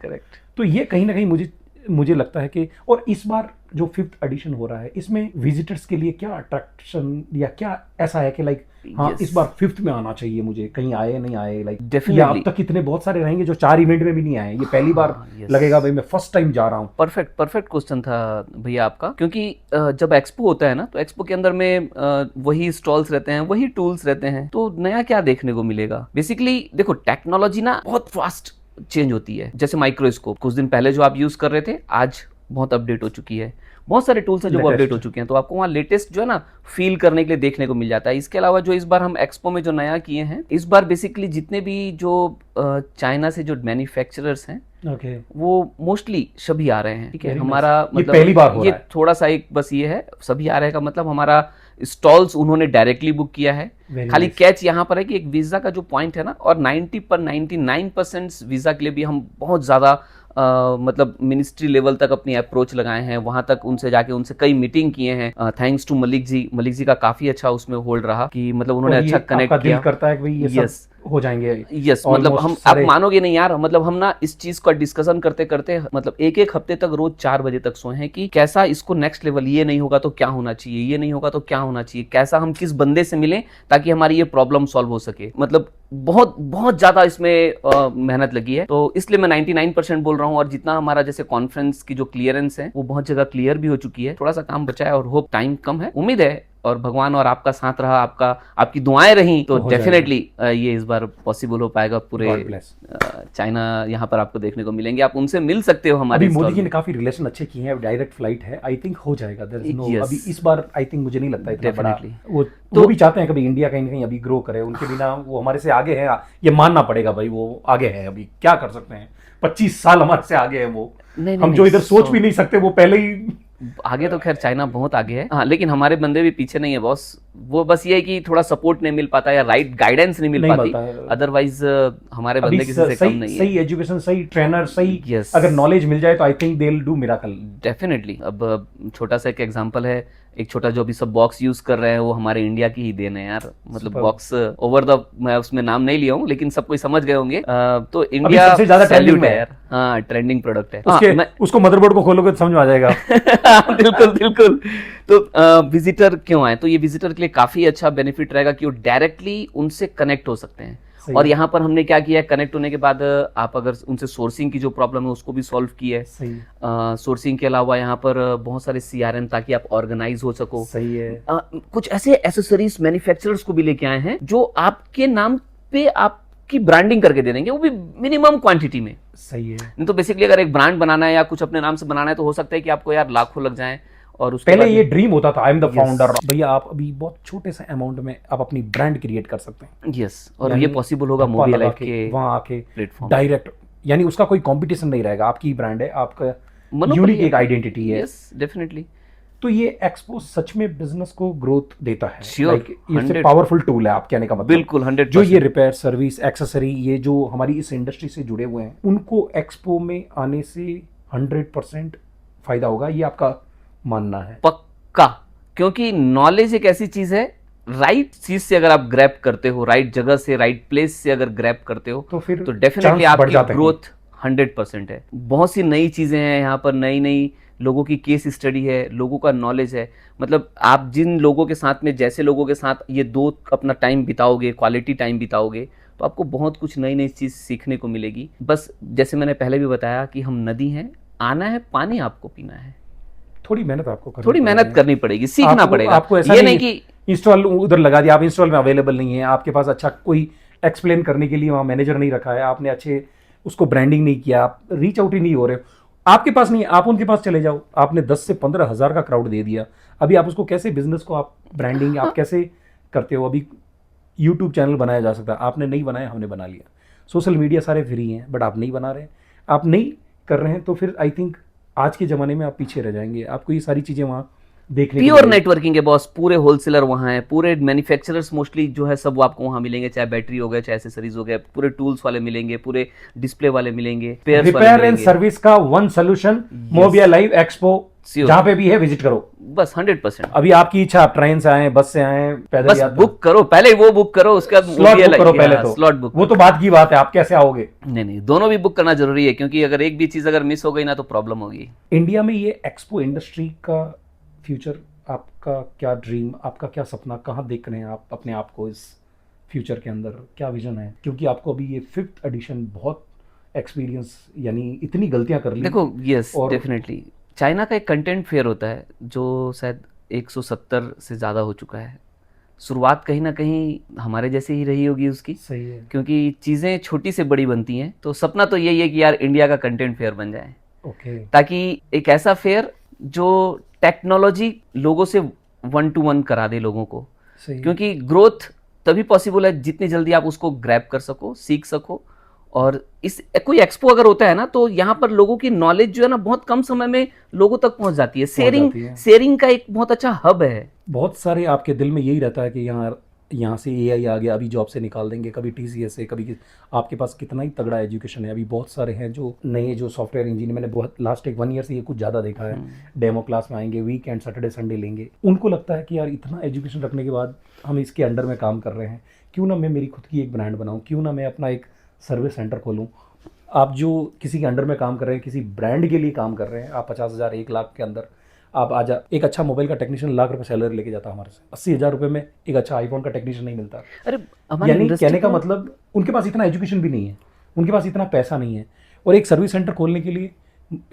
तो ये कहीं ना कहीं मुझे मुझे लगता है कि, और इस बार जो 5th एडिशन हो रहा है इसमें विजिटर्स के लिए क्या अट्रैक्शन या क्या ऐसा है कि लाइक हाँ Yes. इस बार 5th में आना चाहिए मुझे, कहीं आए नहीं आए, लाइक Definitely. या अब तक कितने बहुत सारे रहेंगे जो 4 इवेंट में भी नहीं आए, ये पहली बार yes. लगेगा भाई मैं फर्स्ट टाइम जा रहा हूँ। परफेक्ट क्वेश्चन था भैया आपका, क्योंकि जब एक्सपो होता है ना तो एक्सपो के अंदर में वही स्टॉल्स रहते हैं, वही टूल्स रहते हैं, तो नया क्या देखने को मिलेगा। बेसिकली देखो टेक्नोलॉजी ना बहुत फास्ट चेंज होती है। जैसे माइक्रोस्कोप कुछ दिन पहले जो आप यूज कर रहे थे आज बहुत अपडेट हो चुकी है, बहुत सारे टूल्स हैं जो अपडेट हो चुके हैं, तो आपको वहाँ लेटेस्ट जो है ना फील करने के लिए देखने को मिल जाता है। इसके अलावा जो इस बार हम एक्सपो में जो नया किए हैं, इस बार बेसिकली जितने भी जो चाइना से जो मैन्युफैक्चरर्स हैं Okay. वो मोस्टली सभी आ रहे हैं। ठीक है, Very हमारा nice. ये मतलब पहली बार हो ये रहा है। थोड़ा सा एक बस ये है सभी आ रहे हैं का मतलब हमारा स्टॉल्स उन्होंने डायरेक्टली बुक किया है। Very खाली nice. कैच यहाँ पर है कि एक वीजा का जो पॉइंट है ना, और 99% वीजा के लिए भी हम बहुत ज्यादा मतलब मिनिस्ट्री लेवल तक अपनी अप्रोच लगाए हैं, वहां तक उनसे जाके उनसे कई मीटिंग किए हैं। थैंक्स टू मलिक जी का काफी अच्छा उसमें होल्ड रहा कि मतलब उन्होंने और अच्छा ये कनेक्ट आपका दिल किया। करता है कि भाई ये Yes. सब हो जाएंगे। यस मतलब Almost हम आप सारे- मानोगे नहीं यार, मतलब हम ना इस चीज का डिस्कशन करते करते मतलब एक हफ्ते तक रोज 4 बजे तक सोए हैं कि कैसा इसको नेक्स्ट लेवल, ये नहीं होगा तो क्या होना चाहिए, ये नहीं होगा तो क्या होना चाहिए, कैसा हम किस बंदे से मिलें ताकि हमारी ये प्रॉब्लम सॉल्व हो सके। मतलब बहुत बहुत ज्यादा इसमें मेहनत लगी है, तो इसलिए मैं 99% बोल रहा हूँ। और जितना हमारा जैसे कॉन्फ्रेंस की जो क्लियरेंस है वो बहुत जगह क्लियर भी हो चुकी है, थोड़ा सा काम बचा है और होप टाइम कम है, उम्मीद है और भगवान और आपका साथ रहा, आपकी दुआएं रही तो हो जाएगा। डेफिनेटली ये इस बार पॉसिबल हो पाएगा। पूरे God bless. चाइना यहाँ पर आपको देखने को मिलेंगे, आप उनसे मिल सकते हो हमारे अभी मोदी stall जी ने में। काफी रिलेशन अच्छे किए हैं, डायरेक्ट फ्लाइट है, आई थिंक हो जाएगा। There is no, Yes. अभी इस बार आई थिंक मुझे नहीं लगता इतना बड़ा Definitely. वो भी चाहते हैं कभी इंडिया कहीं ना कहीं अभी ग्रो करे, उनके बिना वो हमारे से आगे है, ये मानना पड़ेगा भाई, वो आगे है। अभी क्या कर सकते हैं, 25 साल हमारे से आगे है वो, नहीं, हम नहीं, जो इधर सोच so- भी नहीं सकते वो पहले ही। आगे तो खैर चाइना बहुत आगे है, हाँ, लेकिन हमारे बंदे भी पीछे नहीं है बॉस। वो बस ये है कि थोड़ा सपोर्ट नहीं मिल पाता या राइट गाइडेंस नहीं मिल नहीं पाती, मिलता है। अदरवाइज हमारे अभी बंदे किसी से कम नहीं है। सही एजुकेशन, सही ट्रेनर, सही Yes. अगर नॉलेज मिल जाए तो I think they will do miracle. Definitely. अब छोटा सा एक एग्जांपल है, एक छोटा जो अभी सब बॉक्स यूज कर रहे हैं वो हमारे इंडिया की ही देन है यार। मतलब Superb. बॉक्स ओवर द, मैं उसमें नाम नहीं लिया हूँ लेकिन सब कोई समझ गए होंगे। तो इंडिया सबसे ज्यादा salute trending में है यार, हाँ ट्रेंडिंग प्रोडक्ट है। उसको मदरबोर्ड को खोलोगे तो समझ में आ जाएगा। बिल्कुल। तो विजिटर क्यों आए, तो ये विजिटर के लिए काफी अच्छा बेनिफिट रहेगा कि वो डायरेक्टली उनसे कनेक्ट हो सकते हैं। सही और है। यहाँ पर हमने क्या किया है, कनेक्ट होने के बाद आप अगर उनसे सोर्सिंग की जो प्रॉब्लम है उसको भी सॉल्व की है। सही सोर्सिंग के अलावा यहाँ पर बहुत सारे CRM ताकि आप ऑर्गेनाइज हो सको। सही है। कुछ ऐसे एसेसरीज मैन्युफैक्चरर्स को भी लेके आए हैं जो आपके नाम पे आपकी ब्रांडिंग करके दे देंगे, वो भी मिनिमम क्वांटिटी में। सही है। नहीं तो बेसिकली अगर एक ब्रांड बनाना है या कुछ अपने नाम से बनाना है तो हो सकता है कि आपको यार लाखों लग जाएं। और उसके पहले बाद ये ड्रीम होता था, I am the Yes. Founder. भैया आप अभी बहुत छोटे से अमाउंट में आप अपनी ब्रांड क्रिएट कर सकते हैं। यस, और यानी ये पॉसिबल होगा धप्पा मोबी लगा लाइफ के के वहां आके प्लेटफॉर्म। डायरेक्ट, यानी उसका कोई कंपटीशन नहीं रहेगा, आपकी ब्रांड है, आपका यूनिक एक आइडेंटिटी है। Yes definitely. तो ये एक्सपो सच में बिजनेस को ग्रोथ देता है। Sure, Like, ये 100 पावरफुल टूल है, आप कहने का मतलब। बिल्कुल 100%। जो ये रिपेयर सर्विस एक्सेसरी, ये जो हमारी इस इंडस्ट्री से जुड़े हुए हैं, उनको एक्सपो में आने से 100% फायदा होगा, ये आपका मानना है? पक्का, क्योंकि नॉलेज एक ऐसी चीज है, राइट चीज से अगर आप ग्रैब करते हो, राइट जगह से, राइट प्लेस से अगर ग्रैब करते हो तो फिर तो डेफिनेटली chance बढ़ आपकी जाते हैं। ग्रोथ 100% है। बहुत सी नई चीजें हैं यहाँ पर, नई लोगों की केस स्टडी है, लोगों का नॉलेज है। मतलब आप जिन लोगों के साथ में, जैसे लोगों के साथ ये 2 अपना टाइम बिताओगे, क्वालिटी टाइम बिताओगे, तो आपको बहुत कुछ नई चीज सीखने को मिलेगी। बस जैसे मैंने पहले भी बताया कि हम नदी हैं, आना है पानी आपको पीना है, थोड़ी मेहनत आपको करनी थोड़ी मेहनत पड़ेगी। करनी पड़ेगी, सीखना पड़ेगा। आपको ऐसा ये नहीं नहीं कि इंस्टॉल उधर लगा दिया, आप इंस्टॉल में अवेलेबल नहीं है, आपके पास अच्छा कोई एक्सप्लेन करने के लिए वहाँ मैनेजर नहीं रखा है, आपने अच्छे उसको ब्रांडिंग नहीं किया, आप रीच आउट ही नहीं हो रहे हो, आपके पास नहीं है, आप उनके पास चले जाओ। आपने 10 से 15 हज़ार का क्राउड दे दिया, अभी आप उसको कैसे बिजनेस को आप ब्रांडिंग आप कैसे करते हो? अभी यूट्यूब चैनल बनाया जा सकता है, आपने नहीं बनाया, हमने बना लिया। सोशल मीडिया सारे फ्री हैं, बट आप नहीं बना रहे, आप नहीं कर रहे हैं, तो फिर आई थिंक आज के ज़माने में आप पीछे रह जाएंगे। आपको ये सारी चीज़ें वहाँ देखने को प्योर मिलेगी। नेटवर्किंग है बॉस, पूरे होलसेलर वहाँ है, पूरे मैन्युफैक्चरर्स मोस्टली जो है सब वो आपको वहाँ मिलेंगे, चाहे बैटरी हो गए, चाहे एसेसरीज हो गए, पूरे टूल्स वाले मिलेंगे, पूरे डिस्प्ले वाले मिलेंगे, पेयर्स वाले रिपेयर एंड मिलेंगे। सर्विस का one solution, Mobiya live expo Sure. जहाँ पे भी है विजिट करो। बस 100%। अभी आपकी इच्छा, आप ट्रेन से आए, बस से आए, पैदल बस यात्रा, बुक करो, पहले वो बुक करो, उसके बाद स्लॉट बुक करो पहले, तो स्लॉट बुक। वो तो बात की बात है, आप कैसे आओगे? नहीं, दोनों भी बुक करना जरूरी है, क्योंकि अगर एक भी चीज अगर मिस हो गई ना तो प्रॉब्लम होगी। इंडिया में ये एक्सपो इंडस्ट्री का फ्यूचर, आपका क्या ड्रीम, आपका क्या सपना, कहाँ देख रहे हैं आप अपने आप को इस फ्यूचर के अंदर, क्या विजन है? क्योंकि आपको अभी ये 5th एडिशन, बहुत एक्सपीरियंस, यानी इतनी गलतियां कर ली। देखो, यस और- डेफिनेटली चाइना का एक कंटेंट फेयर होता है जो शायद 170 से ज़्यादा हो चुका है। शुरुआत कहीं ना कहीं हमारे जैसे ही रही होगी उसकी, सही है। क्योंकि चीज़ें छोटी से बड़ी बनती हैं। तो सपना तो यही है कि यार इंडिया का कंटेंट फेयर बन जाए, ओके। ताकि एक ऐसा फेयर जो टेक्नोलॉजी लोगों से 1 to 1 करा दे लोगों को। सही है। क्योंकि ग्रोथ तभी पॉसिबल है जितनी जल्दी आप उसको ग्रैब कर सको, सीख सको। और इस कोई एक्सपो अगर होता है ना, तो यहाँ पर लोगों की नॉलेज जो है ना बहुत कम समय में लोगों तक पहुंच जाती है। शेयरिंग का एक बहुत अच्छा हब है। बहुत सारे आपके दिल में यही रहता है कि यहाँ से एआई आ गया, अभी जॉब से निकाल देंगे, कभी टीसीएस से, कभी आपके पास कितना ही तगड़ा एजुकेशन है। अभी बहुत सारे हैं जो नए, जो सॉफ्टवेयर इंजीनियर, मैंने बहुत लास्ट 1 ईयर से ये कुछ ज़्यादा देखा है, डेमो क्लास में आएंगे, वीकेंड सैटरडे संडे लेंगे। उनको लगता है कि यार इतना एजुकेशन रखने के बाद हम इसके अंडर में काम कर रहे हैं, क्यों ना मैं मेरी खुद की एक ब्रांड बनाऊँ, क्यों ना मैं अपना एक सर्विस सेंटर खोलूँ। आप जो किसी के अंडर में काम कर रहे हैं, किसी ब्रांड के लिए काम कर रहे हैं, आप 50,000 1 लाख के अंदर आप आजा, एक अच्छा मोबाइल का टेक्नीशियन लाख रुपए सैलरी लेके जाता हमारे से, 80,000 रुपए में एक अच्छा आईफोन का टेक्नीशियन नहीं मिलता। अरे हमारी यानी industry कहने का में- मतलब उनके पास इतना एजुकेशन भी नहीं है, उनके पास इतना पैसा नहीं है, और एक सर्विस सेंटर खोलने के लिए,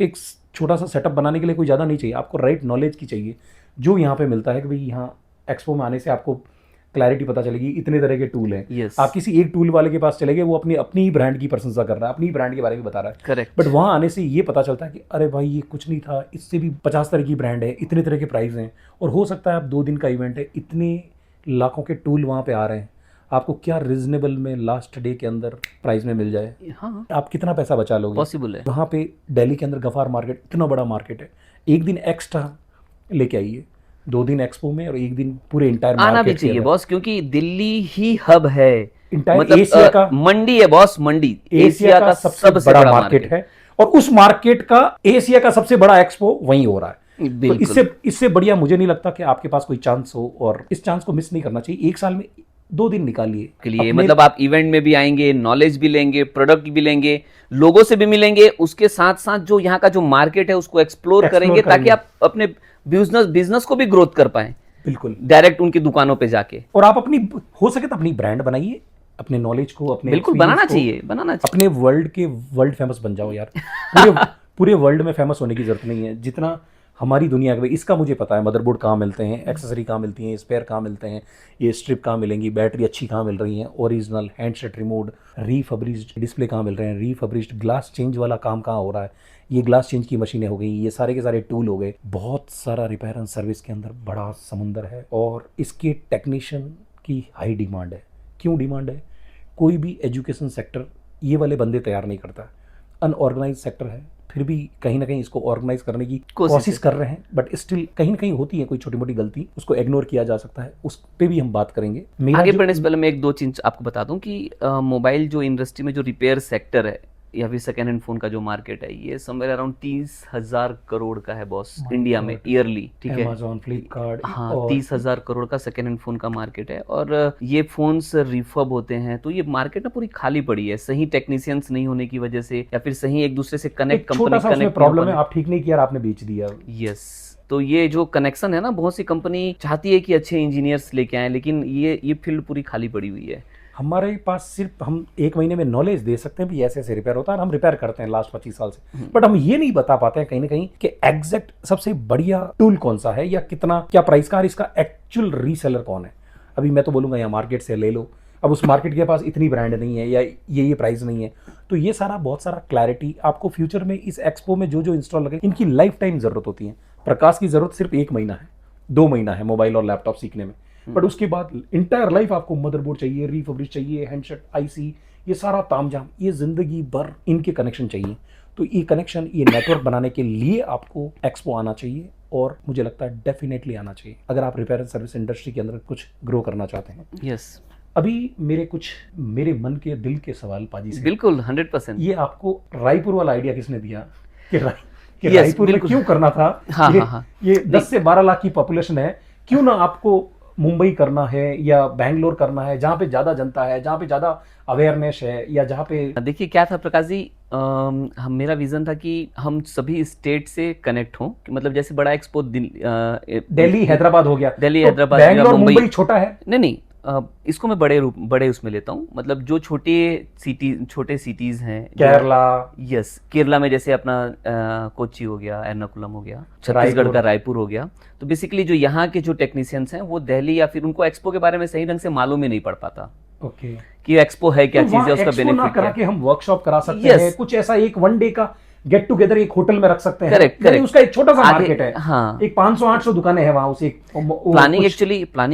एक छोटा सा सेटअप बनाने के लिए कोई ज़्यादा नहीं चाहिए, आपको राइट नॉलेज की चाहिए, जो यहाँ पे मिलता है कि भाई यहाँ एक्सपो में आने से आपको क्लैरिटी पता चलेगी, इतने तरह के टूल हैं। Yes. आप किसी एक टूल वाले के पास चले गए, वो अपनी अपनी ब्रांड की प्रशंसा कर रहा है, अपनी ब्रांड के बारे में बता रहा है। करेक्ट। बट वहाँ आने से ये पता चलता है कि अरे भाई ये कुछ नहीं था, इससे भी 50 तरह की ब्रांड है, इतने तरह के प्राइस हैं, और हो सकता है आप 2 दिन का इवेंट है, इतने लाखों के टूल वहाँ पे आ रहे हैं, आपको क्या रीजनेबल में लास्ट डे के अंदर प्राइस में मिल जाए, हाँ, आप कितना पैसा बचा लोगे? पॉसिबल है। वहाँ पे दिल्ली के अंदर गफार मार्केट इतना बड़ा मार्केट है, एक दिन एक्स्ट्रा लेके आइए, 2 दिन एक्सपो में और 1 दिन पूरे इंटायर आना भी चाहिए बॉस, क्योंकि दिल्ली ही हब है, इंटायर एशिया का, मंडी है बॉस, मंडी एशिया का सबसे बड़ा मार्केट है, और उस मार्केट का एशिया का सबसे बड़ा एक्सपो वहीं हो रहा है। तो बिल्कुल। इससे बढ़िया मुझे नहीं लगता कि आपके पास कोई चांस हो, और इस चांस को मिस नहीं करना चाहिए। 1 साल में 2 दिन निकालिए के लिए, मतलब आप इवेंट में भी आएंगे, नॉलेज भी लेंगे, प्रोडक्ट भी लेंगे, लोगों से भी मिलेंगे, उसके साथ साथ जो यहाँ का जो मार्केट है उसको एक्सप्लोर करेंगे, ताकि आप अपने बिजनेस को भी ग्रोथ कर पाए, बिल्कुल डायरेक्ट उनकी दुकानों पे जाके। और आप अपनी, हो सके तो अपनी ब्रांड बनाइए, अपने नॉलेज को, अपने बिल्कुल experience बनाना को, चाहिए, बनाना चाहिए। अपने वर्ल्ड फेमस बन जाओ यार। पूरे वर्ल्ड में फेमस होने की जरूरत नहीं है, जितना हमारी दुनिया के, इसका मुझे पता है मदरबोर्ड कहाँ मिलते हैं, एक्सेसरी कहाँ मिलती हैं, स्पेयर कहाँ मिलते हैं, ये स्ट्रिप कहाँ मिलेंगी, बैटरी अच्छी कहाँ मिल रही है, ओरिजिनल हैंडसेट रिमोट, रीफब्रिज्ड डिस्प्ले कहाँ मिल रहे हैं, रीफब्रिज्ड ग्लास चेंज वाला काम कहाँ हो रहा है, ये ग्लास चेंज की मशीनें हो गई, ये सारे के सारे टूल हो गए। बहुत सारा रिपेयर एंड सर्विस के अंदर बड़ा समुंदर है, और इसके टेक्नीशियन की हाई डिमांड है। क्यों डिमांड है? कोई भी एजुकेशन सेक्टर ये वाले बंदे तैयार नहीं करता, अनऑर्गेनाइज सेक्टर है, फिर भी कहीं ना कहीं इसको ऑर्गेनाइज करने की कोशिश कर रहे हैं, बट स्टिल कहीं ना कहीं होती है कोई छोटी मोटी गलती, उसको इग्नोर किया जा सकता है, उस पे भी हम बात करेंगे। आगे बढ़ने से पहले मैं 1-2 चीज आपको बता दूं कि मोबाइल जो इंडस्ट्री में जो रिपेयर सेक्टर है या फिर सेकेंड हैंड फोन का जो मार्केट है, ये समवेयर अराउंड 30,000 करोड़ का है बॉस, इंडिया में ईयरली। ठीक है, Amazon, Flipkart, हाँ, 30,000 करोड़ का सेकेंड हैंड फोन का मार्केट है, और ये फोन्स रिफर्ब होते हैं, तो ये मार्केट ना पूरी खाली पड़ी है, सही टेक्नीशियंस नहीं होने की वजह से, या फिर सही एक दूसरे से कनेक्ट, एक छोटा सा उसमें प्रॉब्लम है, आप ठीक नहीं किया, आपने बेच दिया। यस, तो ये जो कनेक्शन है ना, बहुत सी कंपनी चाहती है कि अच्छे इंजीनियर्स लेके आए, लेकिन ये फील्ड पूरी खाली पड़ी हुई है। हमारे पास सिर्फ हम 1 महीने में नॉलेज दे सकते हैं भी ऐसे ऐसे रिपेयर होता है, हम रिपेयर करते हैं लास्ट 25 साल से, बट हम ये नहीं बता पाते हैं कहीं ना कहीं कि एग्जैक्ट सबसे बढ़िया टूल कौन सा है, या कितना क्या प्राइस का, और इसका एक्चुअल रीसेलर कौन है। अभी मैं तो बोलूँगा यहाँ मार्केट से ले लो, अब उस मार्केट के पास इतनी ब्रांड नहीं है, या ये प्राइस नहीं है, तो ये सारा बहुत सारा क्लैरिटी आपको फ्यूचर में इस एक्सपो में जो इंस्टॉल लगे, इनकी लाइफ टाइम जरूरत होती है। प्रकाश की जरूरत सिर्फ 1 महीना है, 2 महीना है मोबाइल और लैपटॉप सीखने में, बट उसके बाद इंटायर लाइफ आपको मदरबोर्ड चाहिए, रीफब्रिज चाहिए, हैंडसेट, आईसी, ये सारा तामझाम, ये जिंदगी भर इनके कनेक्शन चाहिए। तो ये कनेक्शन, ये नेटवर्क बनाने के लिए आपको एक्सपो आना चाहिए, और मुझे लगता है डेफिनेटली आना चाहिए अगर आप रिपेयर एंड सर्विस इंडस्ट्री के अंदर कुछ ग्रो करना चाहते हैं। यस, अभी मेरे मन के दिल के सवाल पाजी से, बिल्कुल 100%। ये आपको रायपुर वाला आइडिया किसने दिया कि कि Yes, रायपुर में बिल्कुल। क्यों करना था। हाँ, ये, हाँ, हाँ। ये 10 से 12 लाख की पॉपुलेशन है, क्यों ना आपको मुंबई करना है या बैंगलोर करना है, जहाँ पे ज्यादा जनता है, जहाँ पे ज्यादा अवेयरनेस है, या जहाँ पे देखिए क्या था प्रकाश जी, हम मेरा विजन था कि हम सभी स्टेट से कनेक्ट हों, कि मतलब जैसे बड़ा एक्सपो दिल्ली हैदराबाद हो गया, दिल्ली तो हैदराबाद हो गया, बैंगलोर मुंबई। मुंबई छोटा है। नहीं, इसको मैं बड़े उसमें लेता हूँ, मतलब जो छोटे सिटीज हैं केरला, यस, केरला में जैसे अपना कोच्चि हो गया, एर्नाकुलम हो गया, छत्तीसगढ़ रायपुर। का रायपुर हो गया। तो बेसिकली जो यहाँ के जो टेक्नीशियंस हैं वो दिल्ली या फिर उनको एक्सपो के बारे में सही ढंग से मालूम ही नहीं पड़ पाता ओके, कि एक्सपो है क्या तो चीज है, वहाँ उसका एक्सपो ना बेनिफिट करा क्या के हम वर्कशॉप करा सकते Yes. हैं, कुछ ऐसा एक वन डे का गेट टुगेदर एक होटल में रख सकते हैं। Correct, यानी correct. उसका एक छोटा सा आगे- मार्केट है, हाँ। एक 500-800 दुकानें हैं वहां, उसे प्लानिंग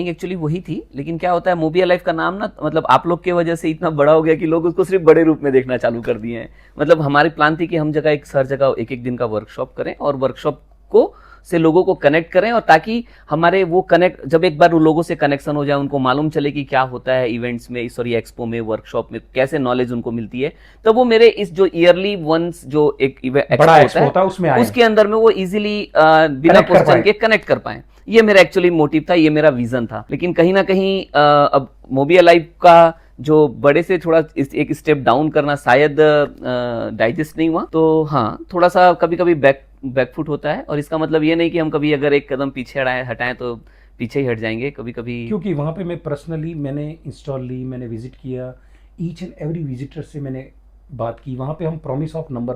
एक्चुअली वही थी, लेकिन क्या होता है मोबिया लाइफ का नाम ना, मतलब आप लोग की वजह से इतना बड़ा हो गया कि लोग उसको सिर्फ बड़े रूप में देखना चालू कर दिए हैं। मतलब हमारी प्लान थी कि हम हर जगह एक दिन का वर्कशॉप करें और वर्कशॉप को से लोगों को कनेक्ट करें, और ताकि हमारे वो कनेक्ट, जब एक बार उन लोगों से कनेक्शन हो जाए, उनको मालूम चले कि क्या होता है इवेंट्स में, सॉरी एक्सपो में, वर्कशॉप में कैसे नॉलेज उनको मिलती है, तो वो मेरे इस जो ईयरली वंस जो एक बड़ा एक्सपो होता है उसमें आए, उसके अंदर में वो इजीली बिना Connect कर क्वेश्चन पाए। के कनेक्ट कर पाए। ये मेरा एक्चुअली मोटिव था, ये मेरा विजन था। लेकिन कहीं ना कहीं अब मोबिया लाइफ का जो बड़े से थोड़ा एक स्टेप डाउन करना शायद डाइजेस्ट नहीं हुआ, तो हाँ थोड़ा सा कभी कभी बैकफुट होता है। और इसका मतलब ये नहीं कि हम कभी अगर एक कदम पीछे हटाएं तो पीछे ही हट जाएंगे कभी कभी। क्योंकि वहां पे मैं पर्सनली मैंने इंस्टॉल ली, मैंने विजिट किया, ईच एंड एवरी विजिटर से मैंने बात की, वहां पे हम प्रॉमिस ऑफ नंबर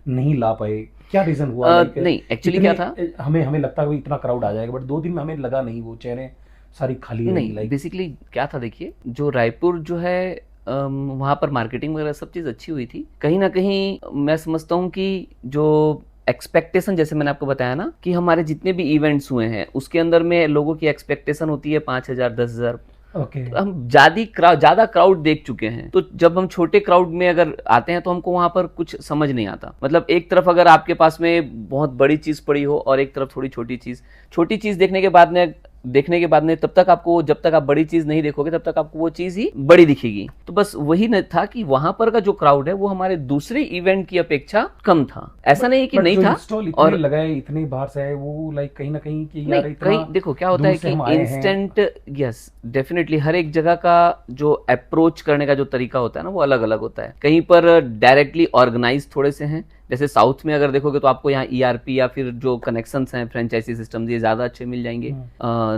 नहीं ला पाए। क्या रीजन हुआ? नहीं एक्चुअली क्या था, हमें लगता है इतना क्राउड आ जाएगा, बट 2 दिन में हमें लगा नहीं, वो चेहरे सारी खाली रही। नहीं बेसिकली क्या था, देखिए जो रायपुर जो है वहाँ पर मार्केटिंग वगैरह सब चीज़ अच्छी हुई थी। कहीं ना कहीं मैं समझता हूँ कि जो एक्सपेक्टेशन, जैसे मैंने आपको बताया ना कि हमारे जितने भी इवेंट्स हुए हैं उसके अंदर में लोगों की एक्सपेक्टेशन होती है 5,000 10,000। ओके, हम ज्यादा क्राउड देख चुके हैं, तो जब हम छोटे क्राउड में अगर आते हैं तो हमको वहां पर कुछ समझ नहीं आता। मतलब एक तरफ अगर आपके पास में बहुत बड़ी चीज पड़ी हो और एक तरफ थोड़ी छोटी चीज देखने के बाद में तब तक आपको, जब तक आप बड़ी चीज नहीं देखोगे तब तक आपको वो चीज ही बड़ी दिखेगी। तो बस वही था कि वहां पर का जो क्राउड है वो हमारे दूसरे इवेंट की अपेक्षा कम था। ऐसा नहीं है कि नहीं था, और लगाए इतने बाहर से आए वो लाइक कहीं ना कहीं कि यार नहीं, इतना कहीं देखो क्या होता है दूर से हम आए कि हैं। इंस्टेंट, यस डेफिनेटली हर एक जगह का जो अप्रोच करने का जो तरीका होता है ना वो अलग अलग होता है। कहीं पर डायरेक्टली ऑर्गेनाइज थोड़े से हैं, जैसे साउथ में अगर देखोगे तो आपको यहाँ ईआरपी या फिर जो कनेक्शंस हैं फ्रेंचाइजी सिस्टम, ये ज्यादा अच्छे मिल जाएंगे।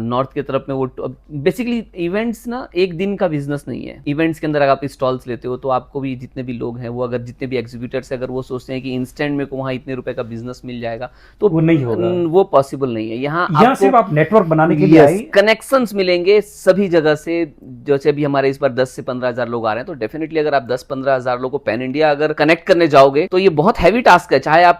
नॉर्थ की तरफ में वो बेसिकली इवेंट्स ना एक दिन का बिजनेस नहीं है। इवेंट्स के अंदर अगर आप स्टॉल्स लेते हो तो आपको भी जितने भी लोग हैं वो, अगर जितने भी एग्जीक्यूटर्स है, अगर वो सोचते हैं कि इंस्टेंट में को वहाँ इतने रुपए का बिजनेस मिल जाएगा तो वो नहीं होगा, वो पॉसिबल नहीं है। यहाँ सिर्फ आप नेटवर्क बनाने के लिए आए, कनेक्शंस मिलेंगे सभी जगह से। जैसे अभी हमारे इस बार 10 से 15,000 लोग आ रहे हैं, तो डेफिनेटली अगर आप 10-15,000 लोगों को पैन इंडिया अगर कनेक्ट करने जाओगे तो ये बहुत हैवी टास्क है। चाहे आप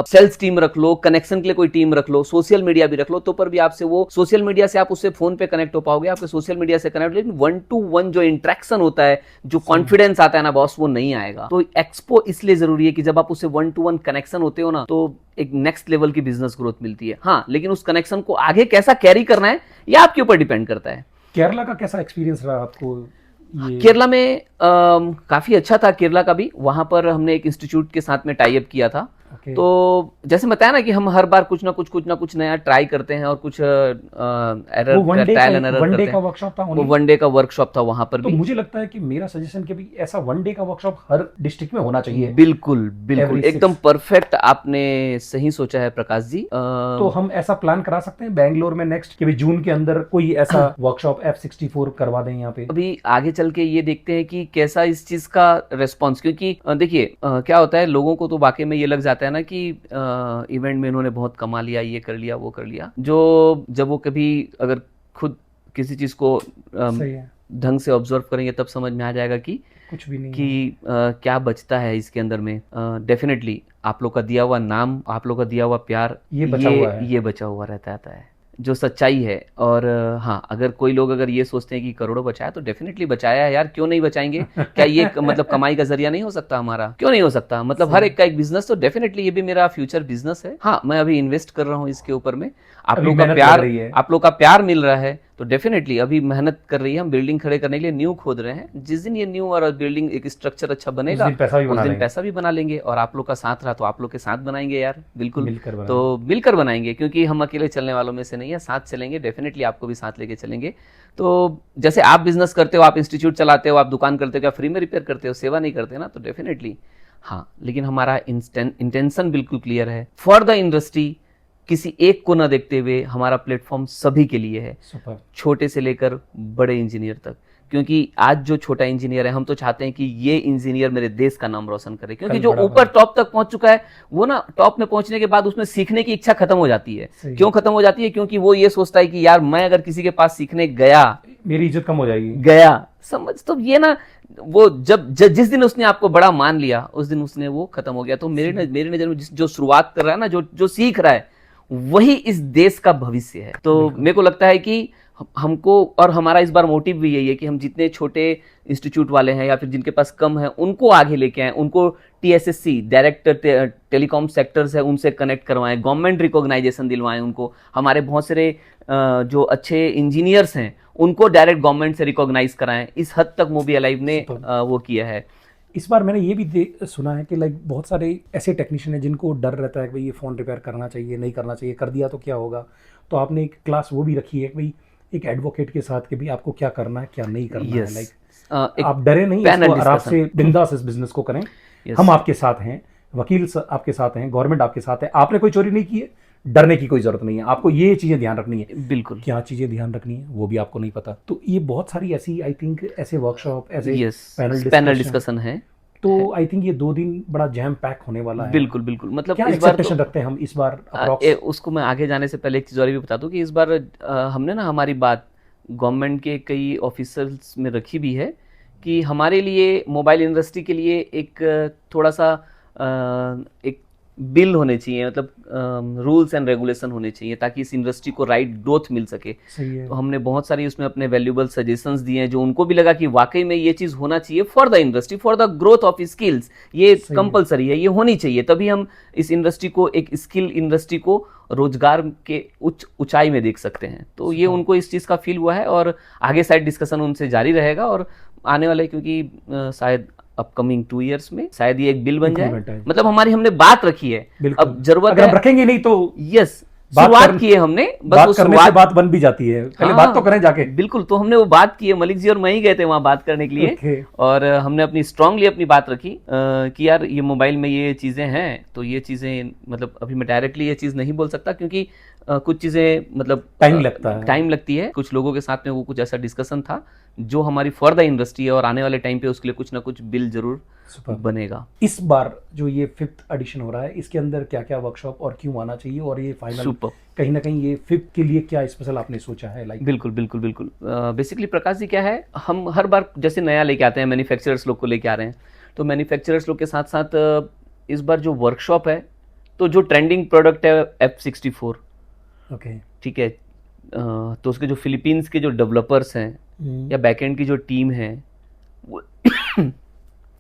सेल्स टीम रख लो, कनेक्शन के लिए कोई टीम रख लो, सोशल मीडिया भी रख लो, तो पर भी आपसे वो सोशल मीडिया से आप उससे फोन पे कनेक्ट हो पाओगे, आपके सोशल मीडिया से कनेक्ट, लेकिन 1-to-1 जो इंटरेक्शन होता है, जो कॉन्फिडेंस आता है ना बॉस, वो नहीं आएगा। तो एक्सपो इसलिए जरूरी है कि जब आप उससे 1-to-1 कनेक्शन होते हो ना तो एक नेक्स्ट लेवल की बिजनेस ग्रोथ मिलती है। हाँ, लेकिन उस कनेक्शन को आगे कैसा कैरी करना है ये आपके ऊपर डिपेंड करता है। केरला का कैसा एक्सपीरियंस रहा आपको? केरला में काफी अच्छा था। केरला का भी, वहां पर हमने एक इंस्टीट्यूट के साथ में टाई अप किया था। तो जैसे बताया ना कि हम हर बार कुछ ना कुछ नया ट्राई करते हैं और कुछ ट्रायल एंड एरर करते हैं। वर्कशॉप था, वो 1 डे का वर्कशॉप था वहां पर तो भी। मुझे लगता है कि मेरा सजेशन कि भी ऐसा 1 डे का वर्कशॉप हर डिस्ट्रिक्ट में होना चाहिए। बिल्कुल Every एकदम परफेक्ट, आपने सही सोचा है प्रकाश जी। तो हम ऐसा प्लान करा सकते हैं बैंगलोर में नेक्स्ट कि भी जून के अंदर कोई ऐसा वर्कशॉप F64 करवा दें यहाँ पे। अभी आगे चल के ये देखते हैं कि कैसा इस चीज का रेस्पॉन्स, क्योंकि देखिए क्या होता है, लोगों को तो वाकई में ये लग जाता है ना कि इवेंट में इन्होंने बहुत कमा लिया, ये कर लिया वो कर लिया। जब वो कभी अगर खुद किसी चीज को सही है, ढंग से ऑब्जर्व करेंगे तब समझ में आ जाएगा कि कुछ भी नहीं कि क्या बचता है इसके अंदर में। डेफिनेटली आप लोग का दिया हुआ नाम, आप लोग का दिया हुआ प्यार, ये बचा हुआ रहता है जो सच्चाई है। और हाँ, अगर कोई लोग अगर ये सोचते हैं कि करोड़ों बचाया तो डेफिनेटली बचाया है यार, क्यों नहीं बचाएंगे? क्या ये मतलब कमाई का जरिया नहीं हो सकता हमारा? क्यों नहीं हो सकता? मतलब हर एक का एक बिजनेस, तो डेफिनेटली ये भी मेरा फ्यूचर बिजनेस है। हाँ, मैं अभी इन्वेस्ट कर रहा हूँ इसके ऊपर में। आप लोग का प्यार मिल रहा है तो डेफिनेटली अभी मेहनत कर रही है, हम बिल्डिंग खड़े करने के लिए न्यू खोद रहे हैं। जिस दिन ये न्यू और बिल्डिंग एक स्ट्रक्चर अच्छा बनेगा उस दिन पैसा भी उस बना दिन लेंगे। पैसा भी बना लेंगे, और आप लोग का साथ रहा तो आप लोग के साथ बनाएंगे यार, बिल्कुल। मिलकर बनाएंगे। तो मिलकर बनाएंगे, क्योंकि हम अकेले चलने वालों में से नहीं है, साथ चलेंगे, डेफिनेटली आपको भी साथ लेके चलेंगे। तो जैसे आप बिजनेस करते हो, आप इंस्टीट्यूट चलाते हो, आप दुकान करते हो, क्या फ्री में रिपेयर करते हो, सेवा नहीं करते ना, तो डेफिनेटली हाँ। लेकिन हमारा इंटेंशन बिल्कुल क्लियर है फॉर द इंडस्ट्री, किसी एक को न देखते हुए हमारा प्लेटफॉर्म सभी के लिए है, सुपर। छोटे से लेकर बड़े इंजीनियर तक। क्योंकि आज जो छोटा इंजीनियर है, हम तो चाहते हैं कि ये इंजीनियर मेरे देश का नाम रोशन करे, क्योंकि कल जो बड़ा ऊपर टॉप तक पहुंच चुका है, वो ना टॉप में पहुंचने के बाद उसमें सीखने की इच्छा खत्म हो जाती है। सही। क्यों खत्म हो जाती है? क्योंकि वो ये सोचता है कि यार मैं अगर किसी के पास सीखने गया मेरी इज्जत कम हो जाएगी। समझ, तो ये ना, वो जिस दिन उसने आपको बड़ा मान लिया, उस दिन उसने वो खत्म हो गया। तो मेरी नजर में जो शुरुआत कर रहा है ना, जो सीख रहा है, वही इस देश का भविष्य है। तो मेरे को लगता है कि हमको, और हमारा इस बार मोटिव भी यही है कि हम जितने छोटे इंस्टीट्यूट वाले हैं या फिर जिनके पास कम है, उनको आगे लेके आए, उनको TSSC डायरेक्टर टेलीकॉम सेक्टर्स है उनसे कनेक्ट करवाएं, गवर्नमेंट रिकॉग्नाइजेशन दिलवाएं उनको। हमारे बहुत सारे जो अच्छे इंजीनियर्स हैं उनको डायरेक्ट गवर्नमेंट से रिकॉग्नाइज कराएं। इस हद तक मोबी अलाइव ने वो किया है। इस बार मैंने ये भी सुना है कि लाइक बहुत सारे ऐसे टेक्नीशियन हैं जिनको डर रहता है कि भाई ये फ़ोन रिपेयर करना चाहिए, नहीं करना चाहिए, कर दिया तो क्या होगा। तो आपने एक क्लास वो भी रखी है कि भाई एक एडवोकेट के साथ कि भाई आपको क्या करना है, क्या नहीं करना है। लाइक आप डरे नहीं, इसको आराम से बिंदास इस बिजनेस को करें। हम आपके साथ हैं, वकील आपके साथ हैं, गवर्नमेंट आपके साथ है। आपने कोई चोरी नहीं की है, डरने की कोई जरूरत नहीं है। आपको ये चीजें ध्यान रखनी है। बिल्कुल, क्या चीजें ध्यान रखनी है वो भी आपको नहीं पता। तो ये बहुत सारी ऐसी, आई थिंक ऐसे वर्कशॉप, ऐसे पैनल डिस्कशन है। तो आई थिंक ये 2 दिन बड़ा जैम पैक होने वाला है। बिल्कुल बिल्कुल। मतलब क्या इस बार एक्सपेक्टेशन रखते हैं हम इस बार? उसको मैं आगे जाने से पहले एक चीज और भी बता दूं कि इस बार हमने ना हमारी बात गवर्नमेंट के कई ऑफिसर्स में रखी भी है कि हमारे लिए, मोबाइल इंडस्ट्री के लिए एक थोड़ा सा एक बिल होने चाहिए, मतलब रूल्स एंड रेगुलेशन होने चाहिए, ताकि इस इंडस्ट्री को राइट ग्रोथ मिल सके। सही है। तो हमने बहुत सारी उसमें अपने वैल्यूएबल सजेशंस दिए हैं, जो उनको भी लगा कि वाकई में ये चीज होना चाहिए for the industry, for the growth of skills. ये कंपलसरी है, ये होनी चाहिए, तभी हम इस इंडस्ट्री को, एक स्किल इंडस्ट्री को रोजगार के ऊंचाई में देख सकते हैं। तो ये उनको इस चीज का फील हुआ है, और आगे साइड डिस्कशन उनसे जारी रहेगा। और आने वाले, क्योंकि शायद अपकमिंग 2 इयर्स में शायद ये एक बिल बन जाए। मतलब हमने बात रखी है, अब जरूरत अगर है, हम रखेंगे नहीं तो यस, शुरुआत की है हमने, बस बात वो करने से बात बन भी जाती है। पहले बात तो करें जाके। बिल्कुल। तो हमने वो बात की है, मलिक जी और मैं ही गए थे वहां बात करने के लिए। और हमने अपनी स्ट्रांगली अपनी बात रखी कि यार ये मोबाइल में ये चीजें हैं, तो ये चीजें, मतलब अभी मैं डायरेक्टली ये चीज नहीं बोल सकता, क्योंकि कुछ चीजें मतलब टाइम लगती है। कुछ लोगों के साथ में वो कुछ ऐसा डिस्कशन था जो हमारी फॉर द इंडस्ट्री है, और आने वाले टाइम पे उसके लिए कुछ ना कुछ बिल जरूर बनेगा। इस बार जो ये 5th एडिशन हो रहा है, इसके अंदर क्या क्या वर्कशॉप और क्यों आना चाहिए, और ये फाइनल कहीं ना कहीं ये 5th के लिए क्या स्पेशल आपने सोचा है? लाइक बिल्कुल बिल्कुल बिल्कुल। बेसिकली प्रकाश जी, क्या है, हम हर बार जैसे नया लेके आते हैं, मैन्युफैक्चरर्स लोग को लेके आ रहे हैं, तो मैन्युफैक्चरर्स लोग के साथ साथ इस बार जो वर्कशॉप है, तो जो ट्रेंडिंग प्रोडक्ट है F64, ओके, ठीक है, तो उसके जो फिलीपींस के जो डेवलपर्स हैं या बैकएंड की जो टीम है,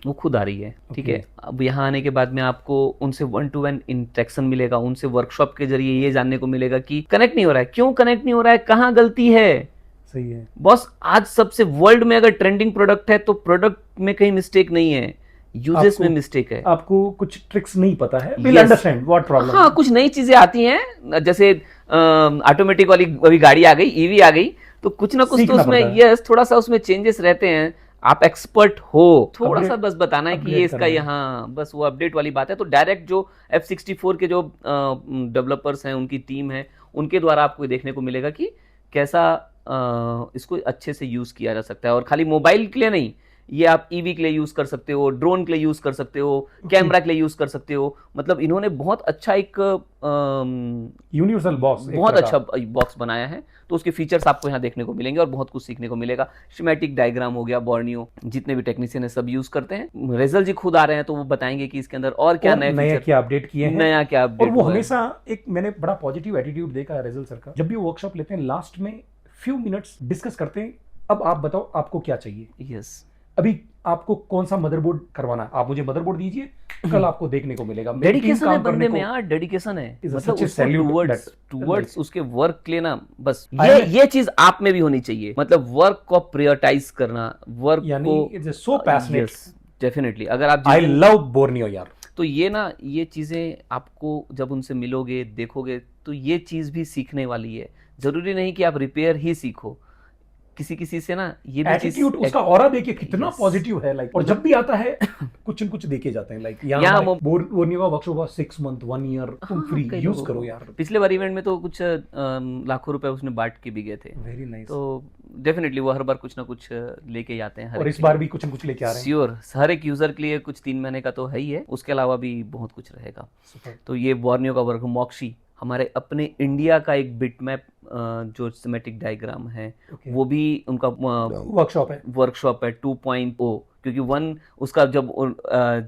वो खुद आ रही है, ठीक है। अब यहाँ आने के बाद में आपको उनसे 1-to-1 इंटरेक्शन मिलेगा, उनसे वर्कशॉप के जरिए ये जानने को मिलेगा कि कनेक्ट नहीं हो रहा है, क्यों कनेक्ट नहीं हो रहा है, कहाँ गलती है। सही है बॉस, आज सबसे वर्ल्ड में अगर ट्रेंडिंग प्रोडक्ट है तो प्रोडक्ट में कहीं मिस्टेक नहीं है, यूजेस में मिस्टेक है। आपको कुछ ट्रिक्स नहीं पता है, विल अंडरस्टैंड व्हाट प्रॉब्लम। हाँ, कुछ नई चीजें आती हैं, जैसे ऑटोमेटिक वाली अभी गाड़ी आ गई, ईवी आ गई, तो कुछ ना कुछ तो उसमें, यस, थोड़ा सा उसमें चेंजेस रहते हैं। आप एक्सपर्ट हो, थोड़ा सा बस बताना है कि ये इसका यहाँ, बस वो अपडेट वाली बात है। तो डायरेक्ट जो F64 के जो डेवलपर्स हैं, उनकी टीम है, उनके द्वारा आपको देखने को मिलेगा कि कैसा इसको अच्छे से यूज किया जा सकता है। और खाली मोबाइल के लिए नहीं, ये आप ईवी के लिए यूज कर सकते हो, ड्रोन के लिए यूज कर सकते हो, कैमरा के लिए यूज कर सकते हो। मतलब इन्होंने बहुत अच्छा एक यूनिवर्सल बॉक्स, बहुत अच्छा बॉक्स बनाया है। तो उसके फीचर्स आपको यहाँ देखने को मिलेंगे और बहुत कुछ सीखने को मिलेगा। स्कीमेटिक डायग्राम हो गया, बॉर्नियो, जितने भी टेक्नीशियन है सब यूज करते हैं। रेजल जी खुद आ रहे हैं, तो वो बताएंगे कि इसके अंदर और क्या नए फीचर, क्या अपडेट किए हैं, नया क्या अपडेट। और वो हमेशा एक, मैंने बड़ा पॉजिटिव एटीट्यूड देखा है रेजल सर का। जब भी वर्कशॉप लेते हैं, लास्ट में फ्यू मिनट्स डिस्कस करते हैं, अब आप बताओ आपको क्या चाहिए। यस, अभी आपको कौन सा मदरबोर्ड करवाना है, आप मुझे मदरबोर्ड दीजिए, कल आपको देखने को मिलेगा। डेडिकेशन है बंदे में यार, डेडिकेशन है, Is a मतलब such a उसको salute टूवर्ड्स उसके वर्क के लिए ना, बस I ये चीज आप में भी होनी चाहिए, मतलब वर्क को प्रायोरिटाइज करना, वर्क यानी को इट्स सो पैशनेट। डेफिनेटली। अगर आप आई लव बोर्नियो यार। तो ये चीजें आपको जब उनसे मिलोगे, देखोगे, तो ये चीज भी सीखने वाली है। जरूरी नहीं कि आप रिपेयर ही सीखो, किसी से ना ये भी चीज, एटीट्यूड उसका ऑरा देखिए कितना पॉजिटिव है लाइक, और जब भी आता है कुछ न कुछ देके जाते हैं लाइक। यहाँ बोर्नियो का वर्कशॉप 6 मंथ 1 ईयर तुम फ्री यूज करो यार। पिछले बार इवेंट में तो कुछ लाखों रुपए उसने बांट के भी गए थे। Very nice. तो डेफिनेटली वो हर बार कुछ ना कुछ लेके ही आते हैं, और इस बार भी कुछ न कुछ लेके आ रहे हैं। श्योर, हर एक यूजर के लिए कुछ 3 महीने का तो है ही है, उसके अलावा भी बहुत कुछ रहेगा। तो ये बोर्नियो का वर्क, मॉक्सी हमारे अपने इंडिया का एक बिटमैप जो सिमेटिक डायग्राम है, वो भी उनका वर्कशॉप है 2.0, क्योंकि 1 उसका जब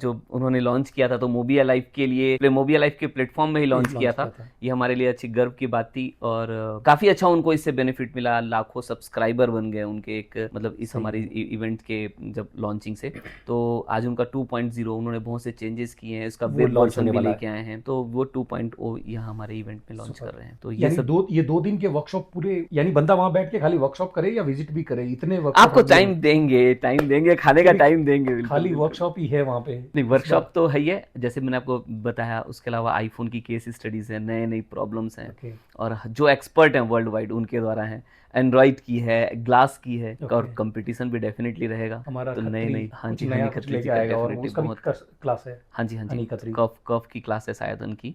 जो उन्होंने लॉन्च किया था तो मोबिया लाइफ के लिए, मोबिया लाइफ के प्लेटफॉर्म में ही लॉन्च किया था। ये हमारे लिए अच्छी गर्व की बात थी, और काफी अच्छा उनको इससे बेनिफिट मिला, लाखों सब्सक्राइबर बन गए उनके एक, मतलब इस हमारी इवेंट के जब लॉन्चिंग से। तो आज उनका 2.0 उन्होंने बहुत से चेंजेस किए हैं, इसका वेब वर्जन भी लेके आए हैं, तो वो 2.0 यहाँ हमारे इवेंट में लॉन्च कर रहे हैं। तो ये सब ये 2 दिन के वर्कशॉप पूरे, यानी बंदा वहां बैठ के खाली वर्कशॉप करे या विजिट भी करे, इतने आपको टाइम देंगे, खाने का टाइम देंगे, खाली वर्कशॉप ही है वहां पे? नहीं, वर्कशॉप तो है ही है, जैसे मैंने आपको बताया। उसके अलावा आईफोन की केस स्टडीज है, नई प्रॉब्लम्स हैं, और जो एक्सपर्ट हैं वर्ल्ड वाइड उनके द्वारा हैं, एंड्रॉइड की है, ग्लास की है, और कंपटीशन भी डेफिनेटली रहेगा। हमारा तो नई हाँ जी, हनी खत्री का डेफिनेटली बहुत क्लास है। हाँ जी, कफ की क्लास है शायद उनकी।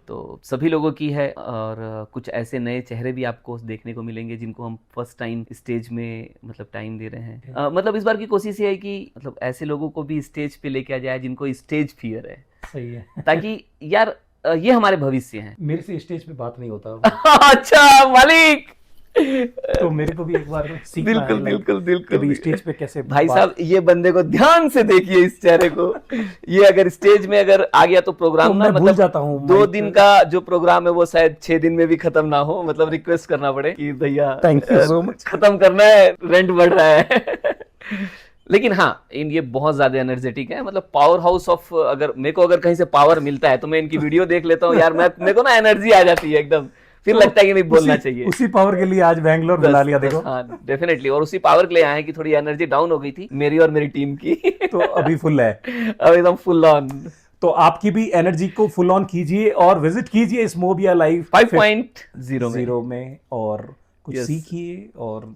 तो सभी लोगों की है, और कुछ ऐसे नए चेहरे भी आपको देखने को मिलेंगे जिनको हम फर्स्ट टाइम स्टेज में मतलब टाइम दे रहे हैं। मतलब इस बार की कोशिश ये है कि मतलब ऐसे लोगों को भी स्टेज पे लेके आ जाए जिनको स्टेज फियर है। सही है, ताकि यार ये हमारे भविष्य हैं। मेरे से स्टेज पे बात नहीं होता। अच्छा मालिक, तो मेरे को भी एक बार सीखना है। बिल्कुल स्टेज पे कैसे भाई साहब, ये बंदे को ध्यान से देखिए, इस चेहरे को। ये अगर स्टेज में अगर आ गया तो प्रोग्राम ना, मतलब भूल जाता हूँ। 2 दिन का जो प्रोग्राम है वो शायद 6 दिन में भी खत्म ना हो, मतलब रिक्वेस्ट करना पड़े कि भैया थैंक यू सो मच, खत्म करना है, रेंट बढ़ रहा है। लेकिन हाँ, ये बहुत ज्यादा एनर्जेटिक है, मतलब पावर हाउस ऑफ, अगर मेरे को अगर कहीं से पावर मिलता है तो मैं इनकी वीडियो देख लेता हूँ यार, मेरे को ना एनर्जी आ जाती है एकदम, फिर लगता है कि नहीं बोलना चाहिए। उसी पावर के लिए आज बैंगलोर बुला लिया, देखो। हाँ डेफिनेटली, और उसी पावर के लिए आए हैं कि थोड़ी एनर्जी डाउन हो गई थी मेरी और मेरी टीम की। तो अभी फुल है, अब एकदम फुल ऑन। तो आपकी भी एनर्जी को फुल ऑन कीजिए और विजिट कीजिए इस मोबिया लाइव 5.0 में, और कुछ सीखिए। और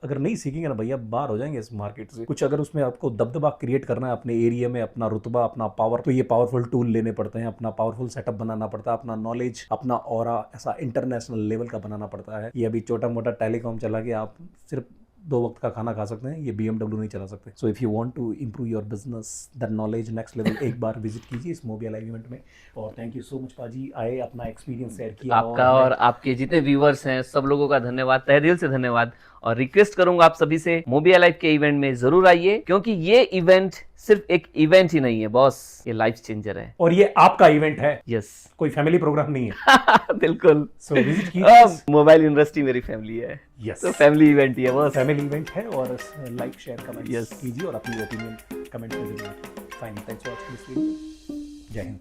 अगर नहीं सीखेंगे ना भैया, बाहर हो जाएंगे इस मार्केट से। कुछ अगर उसमें आपको दबदबा क्रिएट करना है अपने एरिया में, अपना रुतबा, अपना पावर, तो ये पावरफुल टूल लेने पड़ते हैं, अपना पावरफुल सेटअप बनाना पड़ता है, अपना नॉलेज, अपना ऑरा ऐसा इंटरनेशनल लेवल का बनाना पड़ता है। ये अभी छोटा मोटा टेलीकॉम चला के आप सिर्फ 2 वक्त का खाना खा सकते हैं, ये BMW नहीं चला सकते। So if you want to improve your business, the knowledge next level, एक बार विजिट कीजिए इस मोबिया लाइव इवेंट में। और थैंक यू सो मच पाजी, आए, अपना एक्सपीरियंस शेयर किया। आपका और आपके जितने व्यूअर्स हैं सब लोगों का धन्यवाद, तहे दिल से धन्यवाद। और रिक्वेस्ट करूंगा आप सभी से, मोबिया लाइव के इवेंट में जरूर आइए, क्योंकि ये इवेंट सिर्फ एक इवेंट ही नहीं है बॉस, ये लाइफ चेंजर है, और ये आपका इवेंट है। यस, कोई फैमिली प्रोग्राम नहीं है। बिल्कुल। सो विजिट कीजिए। मोबाइल इंडस्ट्री मेरी फैमिली है, यस, तो फैमिली इवेंट ही है बॉस, फैमिली इवेंट है। और लाइक शेयर कमेंट यस कीजिए और अपनी ओपिनियन कमेंट में दीजिए। Fine, thanks for listening. जय हिंद।